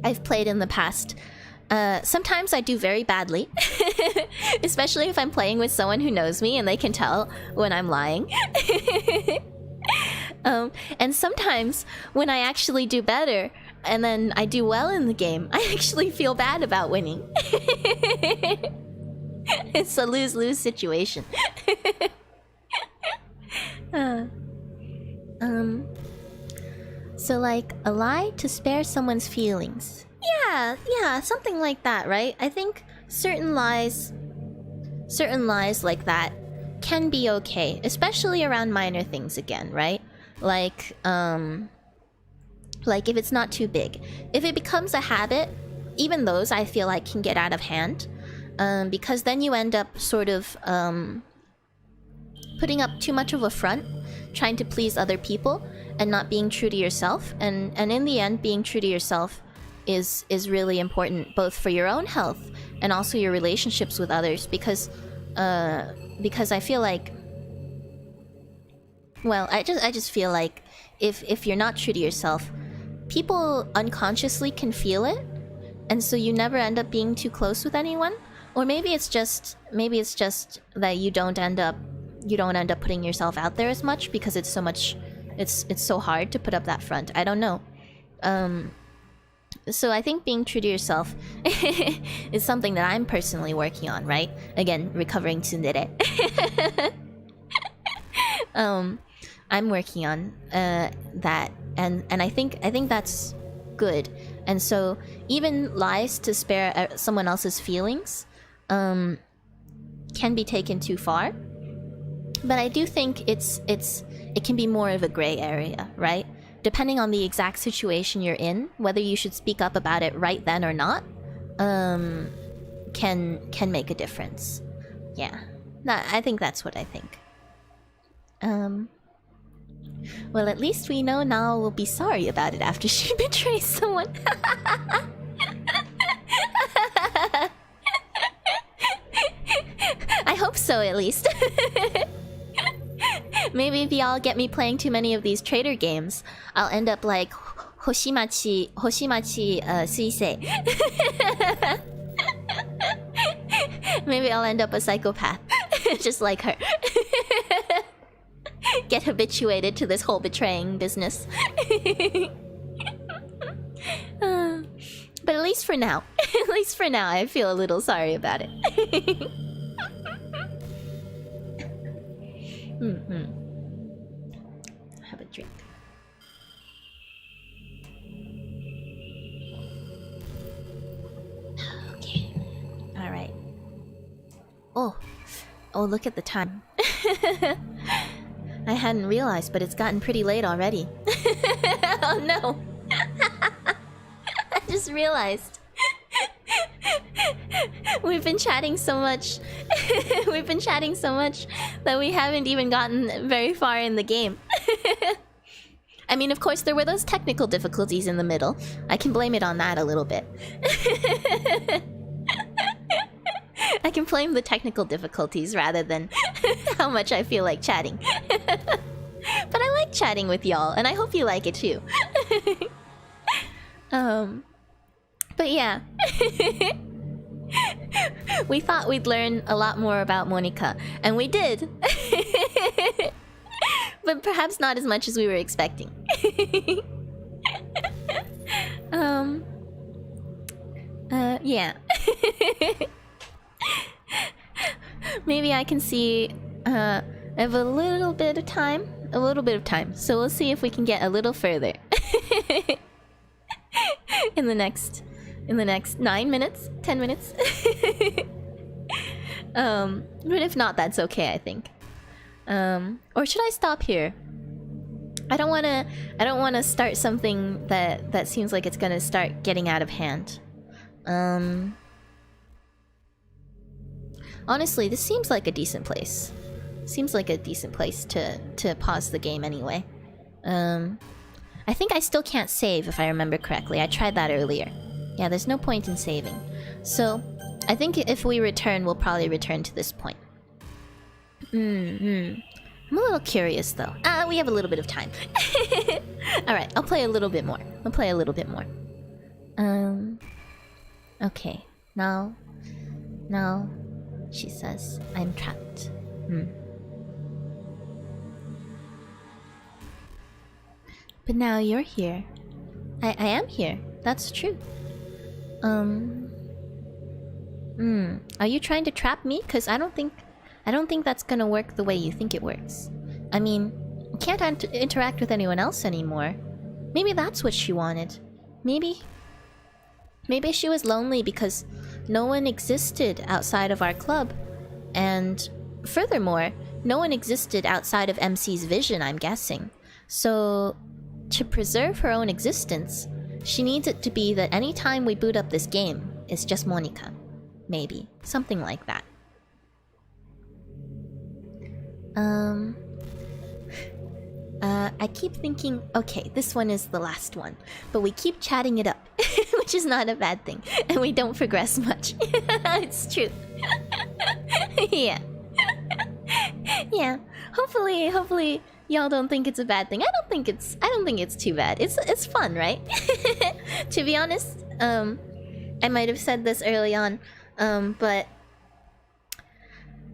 I've played in the past, sometimes I do very badly, especially if I'm playing with someone who knows me and they can tell when I'm lying. And sometimes when I actually do better and then I do well in the game, I actually feel bad about winning. It's a lose-lose situation. So like a lie to spare someone's feelings. Yeah, something like that, right? I think certain lies like that can be okay, especially around minor things again, right? Like if it's not too big. If it becomes a habit, even those I feel like can get out of hand, because then you end up sort of putting up too much of a front, trying to please other people and not being true to yourself. And in the end, being true to yourself is really important, both for your own health and also your relationships with others, because I feel like, well, I just feel like if you're not true to yourself, people unconsciously can feel it, and so you never end up being too close with anyone. Or maybe it's just that you don't end up putting yourself out there as much, because it's so hard to put up that front. I don't know. So I think being true to yourself is something that I'm personally working on, right? Again, recovering tsundere. I'm working on that, and I think that's good. And so even lies to spare someone else's feelings can be taken too far. But I do think it can be more of a gray area, right? Depending on the exact situation you're in, whether you should speak up about it right then or not, can make a difference. Yeah, I think that's what I think. Well, at least we know Nao will be sorry about it after she betrays someone. I hope so, at least. Maybe if y'all get me playing too many of these trader games, I'll end up like Hoshimachi Suisei. Maybe I'll end up a psychopath, just like her. Get habituated to this whole betraying business. But at least for now, I feel a little sorry about it. Have a drink. Okay. Alright. Oh, look at the time. I hadn't realized, but it's gotten pretty late already. Oh no! I just realized. We've been chatting so much. We've been chatting so much that we haven't even gotten very far in the game. I mean, of course, there were those technical difficulties in the middle. I can blame it on that a little bit. I can blame the technical difficulties rather than how much I feel like chatting. But I like chatting with y'all, and I hope you like it too. But yeah. We thought we'd learn a lot more about Monica, and we did. But perhaps not as much as we were expecting. Yeah. Maybe I can see I have a little bit of time. So we'll see if we can get a little further. in the next 9 minutes, 10 minutes. But if not, that's okay, I think. Or should I stop here? I don't wanna start something that seems like it's gonna start getting out of hand. Honestly, this seems like a decent place. Seems like a decent place to pause the game anyway. I think I still can't save if I remember correctly. I tried that earlier. Yeah, there's no point in saving. So, I think if we return, we'll probably return to this point. I'm a little curious though. We have a little bit of time. Alright, I'll play a little bit more. Okay. Now, she says, I'm trapped. But now you're here. I am here. That's true. Are you trying to trap me? 'Cause I don't think that's gonna work the way you think it works. I mean, you can't interact with anyone else anymore. Maybe that's what she wanted. Maybe she was lonely because no one existed outside of our club. And furthermore, no one existed outside of MC's vision, I'm guessing. So, to preserve her own existence, she needs it to be that any time we boot up this game, it's just Monica. Maybe. Something like that. I keep thinking, okay, this one is the last one. But we keep chatting it up, which is not a bad thing. And we don't progress much. It's true. Yeah. Yeah. Hopefully y'all don't think it's a bad thing. I don't think it's too bad. It's fun, right? To be honest, I might have said this early on, but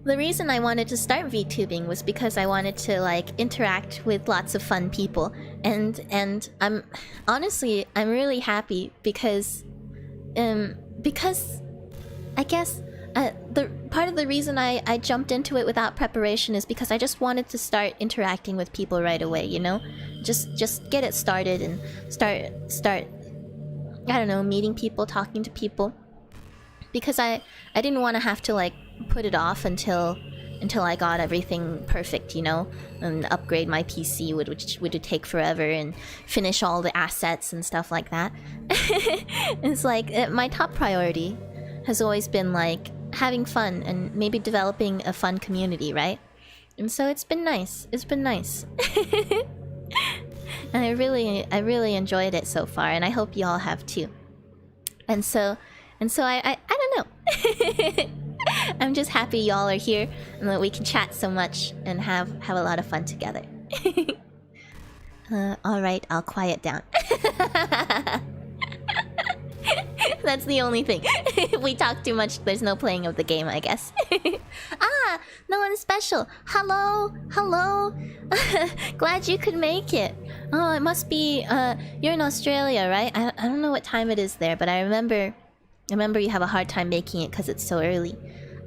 the reason I wanted to start VTubing was because I wanted to like interact with lots of fun people, and I'm really happy because I guess the part of the reason I jumped into it without preparation is because I just wanted to start interacting with people right away, you know? Just get it started and start I don't know, meeting people, talking to people. Because I didn't want to have to like put it off until I got everything perfect, you know? And upgrade my PC which would take forever and finish all the assets and stuff like that. It's like my top priority has always been like having fun and maybe developing a fun community, right? And so it's been nice. And I really enjoyed it so far, and I hope y'all have too. And so I don't know. I'm just happy y'all are here and that we can chat so much and have a lot of fun together. Alright, I'll quiet down. That's the only thing. If we talk too much, there's no playing of the game, I guess. No one special. Hello? Glad you could make it. Oh, it must be, you're in Australia, right? I don't know what time it is there, but I remember you have a hard time making it because it's so early.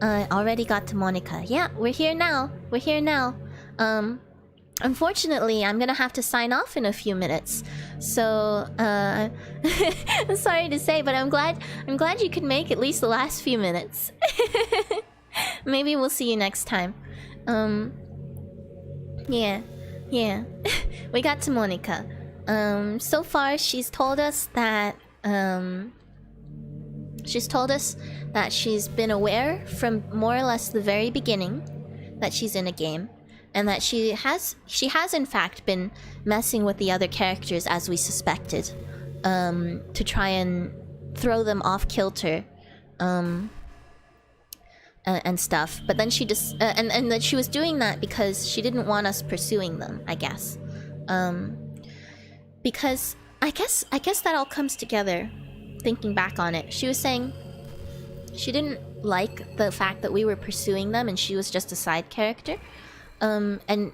Already got to Monica. Yeah, we're here now. Unfortunately, I'm gonna have to sign off in a few minutes. So, I'm sorry to say, but I'm glad you could make at least the last few minutes. Maybe we'll see you next time. Yeah. We got to Monica. So far she's told us that she's been aware from more or less the very beginning that she's in a game, and that she has in fact been messing with the other characters as we suspected, to try and throw them off kilter, and stuff. But then she just and that she was doing that because she didn't want us pursuing them, I guess. Because I guess that all comes together thinking back on it. She was saying she didn't like the fact that we were pursuing them and she was just a side character. And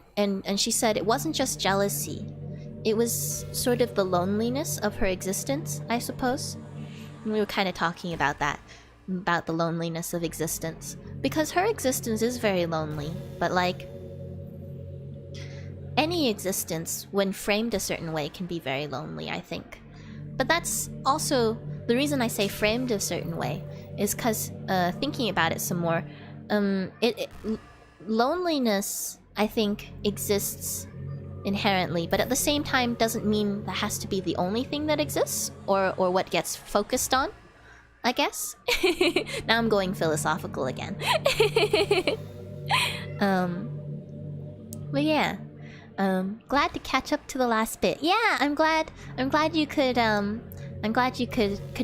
she said it wasn't just jealousy. It was sort of the loneliness of her existence, I suppose. And we were kind of talking about that, about the loneliness of existence. Because her existence is very lonely, but like, any existence, when framed a certain way, can be very lonely, I think. But that's also the reason I say framed a certain way, is because thinking about it some more, loneliness, I think, exists inherently, but at the same time doesn't mean that has to be the only thing that exists, or what gets focused on, I guess. Now I'm going philosophical again. But yeah. Glad to catch up to the last bit. Yeah, I'm glad you could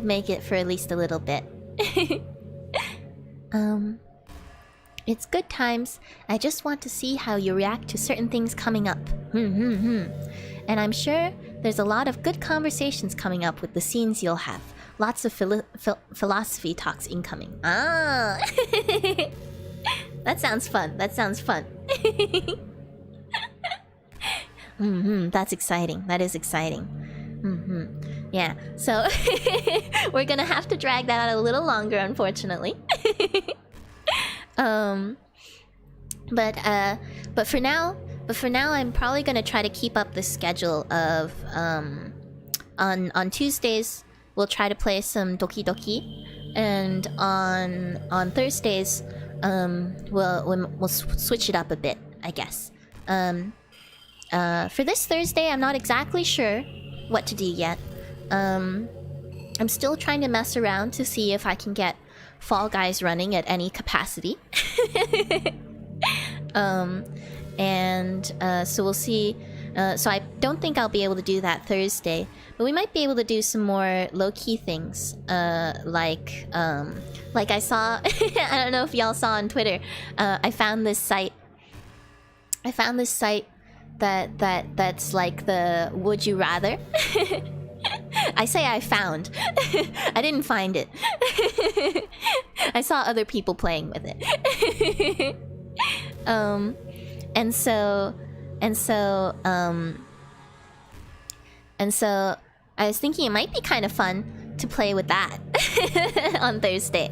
make it for at least a little bit. It's good times. I just want to see how you react to certain things coming up. And I'm sure there's a lot of good conversations coming up with the scenes you'll have. Lots of philosophy talks incoming. Ah! That sounds fun. That's exciting. That is exciting. Yeah, so we're gonna have to drag that out a little longer, unfortunately. But for now, I'm probably gonna try to keep up the schedule of on Tuesdays we'll try to play some Doki Doki, and on Thursdays we'll switch it up a bit, I guess. For this Thursday, I'm not exactly sure what to do yet. I'm still trying to mess around to see if I can get Fall Guys running at any capacity. So we'll see. So I don't think I'll be able to do that Thursday, but we might be able to do some more low-key things. Like I saw... I don't know if y'all saw on Twitter. I found this site that's like the would you rather. I say I found. I didn't find it. I saw other people playing with it. And so I was thinking it might be kind of fun to play with that on Thursday.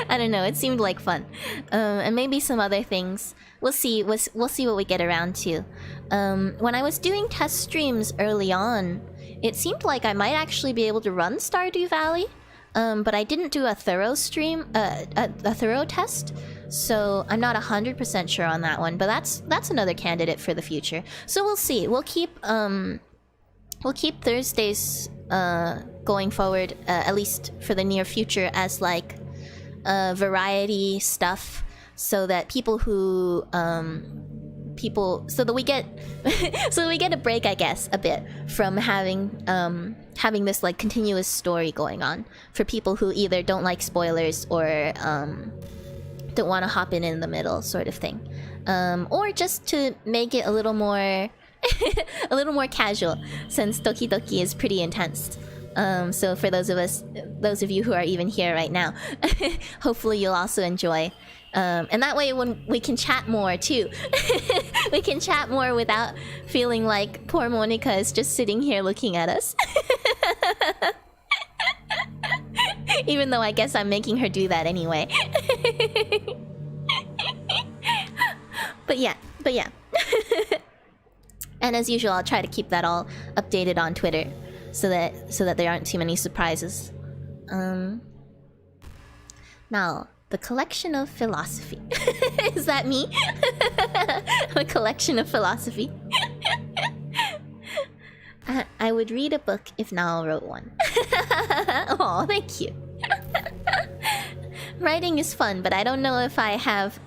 I don't know, it seemed like fun. And maybe some other things. We'll see what we get around to. When I was doing test streams early on, it seemed like I might actually be able to run Stardew Valley, but I didn't do a thorough stream, a thorough test, so I'm not 100% sure on that one. But that's another candidate for the future. So we'll see. We'll keep Thursdays going forward, at least for the near future, as like variety stuff, so that so that we get a break, I guess, a bit from having this like continuous story going on for people who either don't like spoilers or don't want to hop in the middle, sort of thing, or just to make it a little more casual, since Doki Doki is pretty intense. So for those of you who are even here right now, hopefully you'll also enjoy. And that way when we can chat more too. We can chat more without feeling like poor Monica is just sitting here looking at us. Even though I guess I'm making her do that anyway. But yeah. And as usual, I'll try to keep that all updated on Twitter, so that there aren't too many surprises. Now, the collection of philosophy. Is that me? A collection of philosophy. I would read a book if Nao wrote one. Oh, thank you. Writing is fun, but I don't know if I have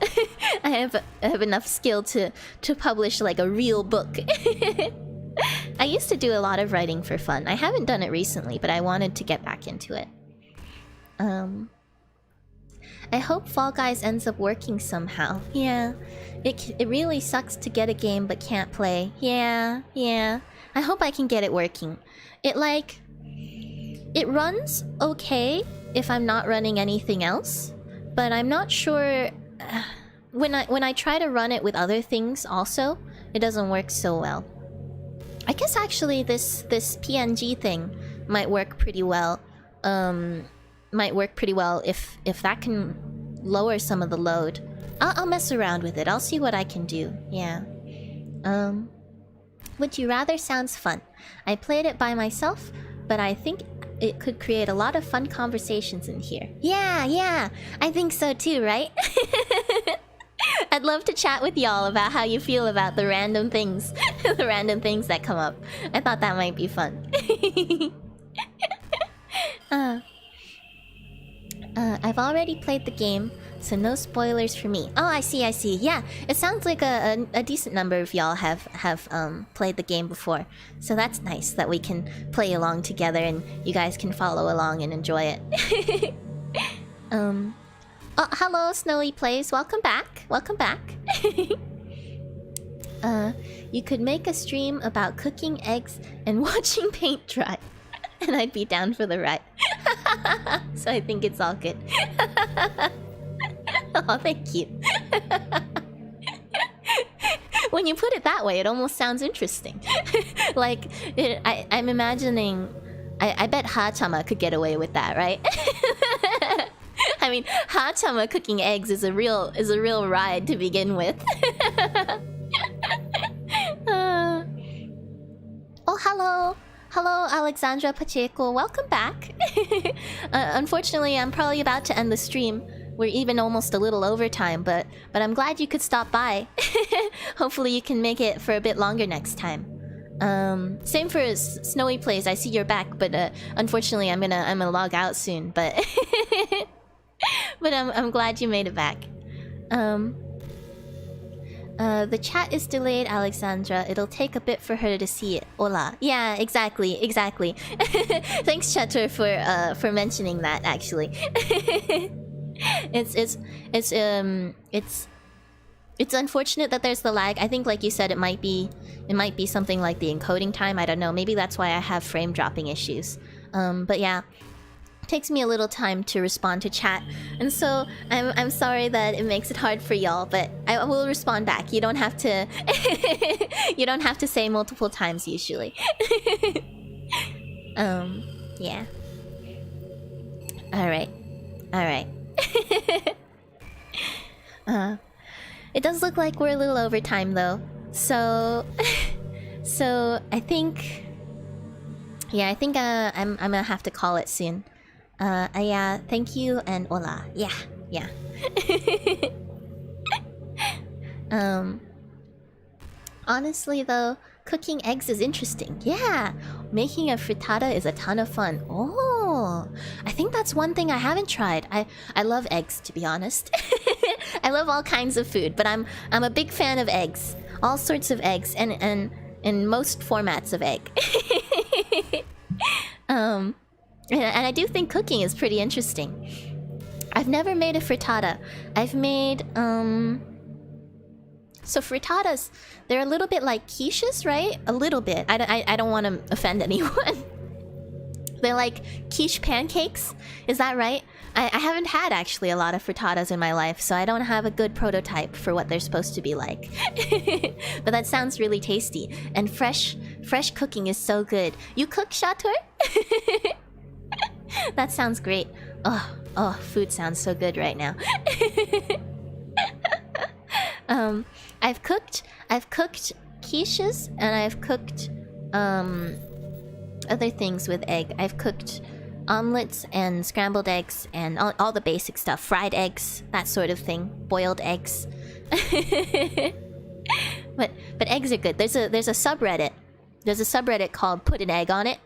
I have enough skill to publish like a real book. I used to do a lot of writing for fun. I haven't done it recently, but I wanted to get back into it. I hope Fall Guys ends up working somehow. Yeah. It really sucks to get a game but can't play. Yeah. I hope I can get it working. It runs okay if I'm not running anything else, but I'm not sure when I try to run it with other things also, it doesn't work so well. I guess actually this PNG thing might work pretty well. Might work pretty well if that can lower some of the load. I'll mess around with it. I'll see what I can do. Yeah. Would You Rather sounds fun. I played it by myself, but I think it could create a lot of fun conversations in here. Yeah. I think so too, right? I'd love to chat with y'all about how you feel about the random things. The random things that come up. I thought that might be fun. I've already played the game, so no spoilers for me. Oh, I see. Yeah, it sounds like a decent number of y'all have played the game before. So that's nice that we can play along together and you guys can follow along and enjoy it. Oh, hello, Snowy Plays. Welcome back. You could make a stream about cooking eggs and watching paint dry. And I'd be down for the ride. So I think it's all good. Oh, thank you. When you put it that way, it almost sounds interesting. Like, I'm imagining... I bet Ha-chama could get away with that, right? I mean, Ha-chama cooking eggs is a real ride to begin with. Oh, hello! Hello, Alexandra Pacheco. Welcome back. Unfortunately, I'm probably about to end the stream. We're even almost a little over time, but I'm glad you could stop by. Hopefully you can make it for a bit longer next time. Same for Snowy Plays. I see you're back, but unfortunately I'm gonna log out soon. But but I'm glad you made it back. The chat is delayed, Alexandra. It'll take a bit for her to see it. Hola. Yeah, exactly. Thanks, Chatter, for mentioning that. Actually, it's unfortunate that there's the lag. I think, like you said, it might be something like the encoding time. I don't know. Maybe that's why I have frame dropping issues. But yeah. Takes me a little time to respond to chat, and so I'm sorry that it makes it hard for y'all, but I will respond back. You don't have to you don't have to say multiple times usually. Yeah. Alright. It does look like we're a little over time though. So I think I'm gonna have to call it soon. Yeah, thank you and hola. Yeah. Honestly though, cooking eggs is interesting. Yeah, making a frittata is a ton of fun. Oh, I think that's one thing I haven't tried. I love eggs, to be honest. I love all kinds of food, but I'm a big fan of eggs. All sorts of eggs and most formats of egg. And I do think cooking is pretty interesting. I've never made a frittata. I've made so frittatas, they're a little bit like quiches, right? A little bit. I don't want to offend anyone. They're like quiche pancakes. Is that right? I haven't had actually a lot of frittatas in my life, so I don't have a good prototype for what they're supposed to be like. But that sounds really tasty. And fresh cooking is so good. You cook, Chateau? That sounds great. Oh, food sounds so good right now. I've cooked quiches, and I've cooked other things with egg. I've cooked omelets and scrambled eggs and all the basic stuff. Fried eggs, that sort of thing. Boiled eggs. but eggs are good. There's a subreddit. There's a subreddit called Put an Egg on It.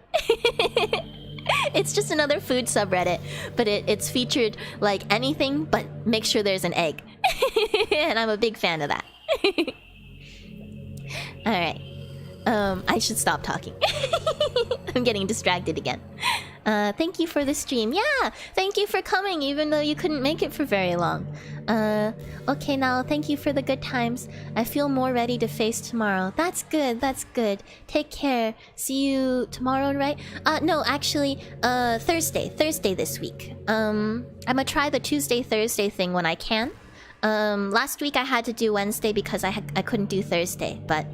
It's just another food subreddit, but it's featured like anything but make sure there's an egg. And I'm a big fan of that. Alright. I should stop talking. I'm getting distracted again. Thank you for the stream. Yeah, thank you for coming, even though you couldn't make it for very long. Okay, now, thank you for the good times. I feel more ready to face tomorrow. That's good, that's good. Take care. See you tomorrow, right? No, actually, Thursday this week. I'm gonna try the Tuesday-Thursday thing when I can. Last week I had to do Wednesday because I couldn't do Thursday, but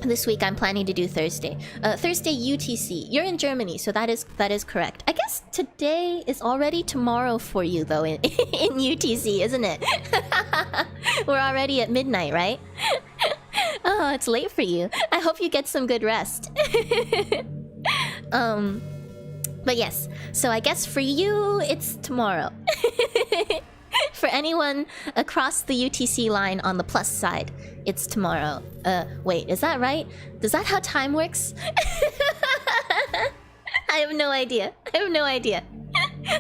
this week I'm planning to do Thursday. Thursday UTC. You're in Germany, so that is correct. I guess today is already tomorrow for you though in UTC, isn't it? We're already at midnight, right? Oh, it's late for you. I hope you get some good rest. But yes, so I guess for you it's tomorrow. For anyone across the UTC line on the plus side, it's tomorrow. Wait, is that right? Is that how time works? I have no idea.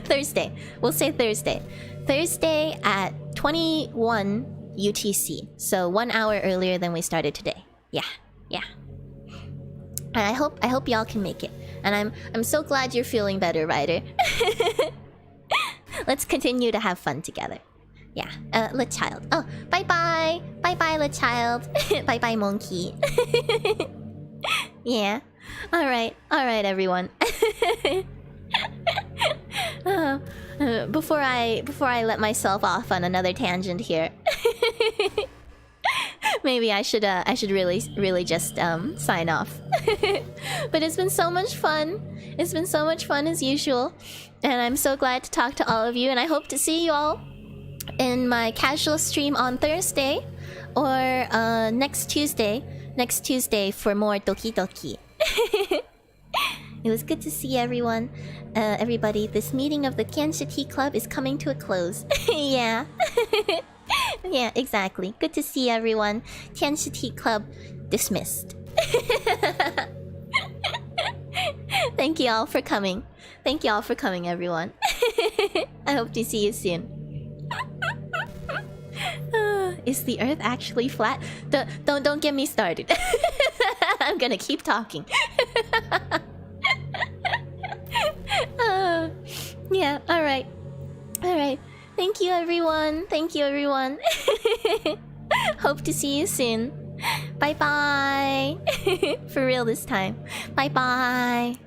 Thursday. We'll say Thursday. Thursday at 21 UTC. So 1 hour earlier than we started today. Yeah. And I hope y'all can make it. And I'm so glad you're feeling better, Ryder. Let's continue to have fun together. Yeah, Le Child. Oh, bye-bye. Bye-bye, Le Child. Bye-bye, Monkey. Yeah. Alright, everyone. Before I let myself off on another tangent here. Maybe I should really just sign off. But it's been so much fun. It's been so much fun as usual. And I'm so glad to talk to all of you, and I hope to see you all in my casual stream on Thursday or next Tuesday for more Doki Doki. It was good to see everyone. Everybody, this meeting of the Kensha Tea Club is coming to a close. Yeah. Yeah, exactly. Good to see everyone. Kensha Tea Club dismissed. Thank you all for coming. Thank you all for coming, everyone. I hope to see you soon. Is the Earth actually flat? Don't get me started. I'm gonna keep talking. Yeah. All right. Thank you, everyone. Hope to see you soon. Bye bye. For real this time. Bye bye.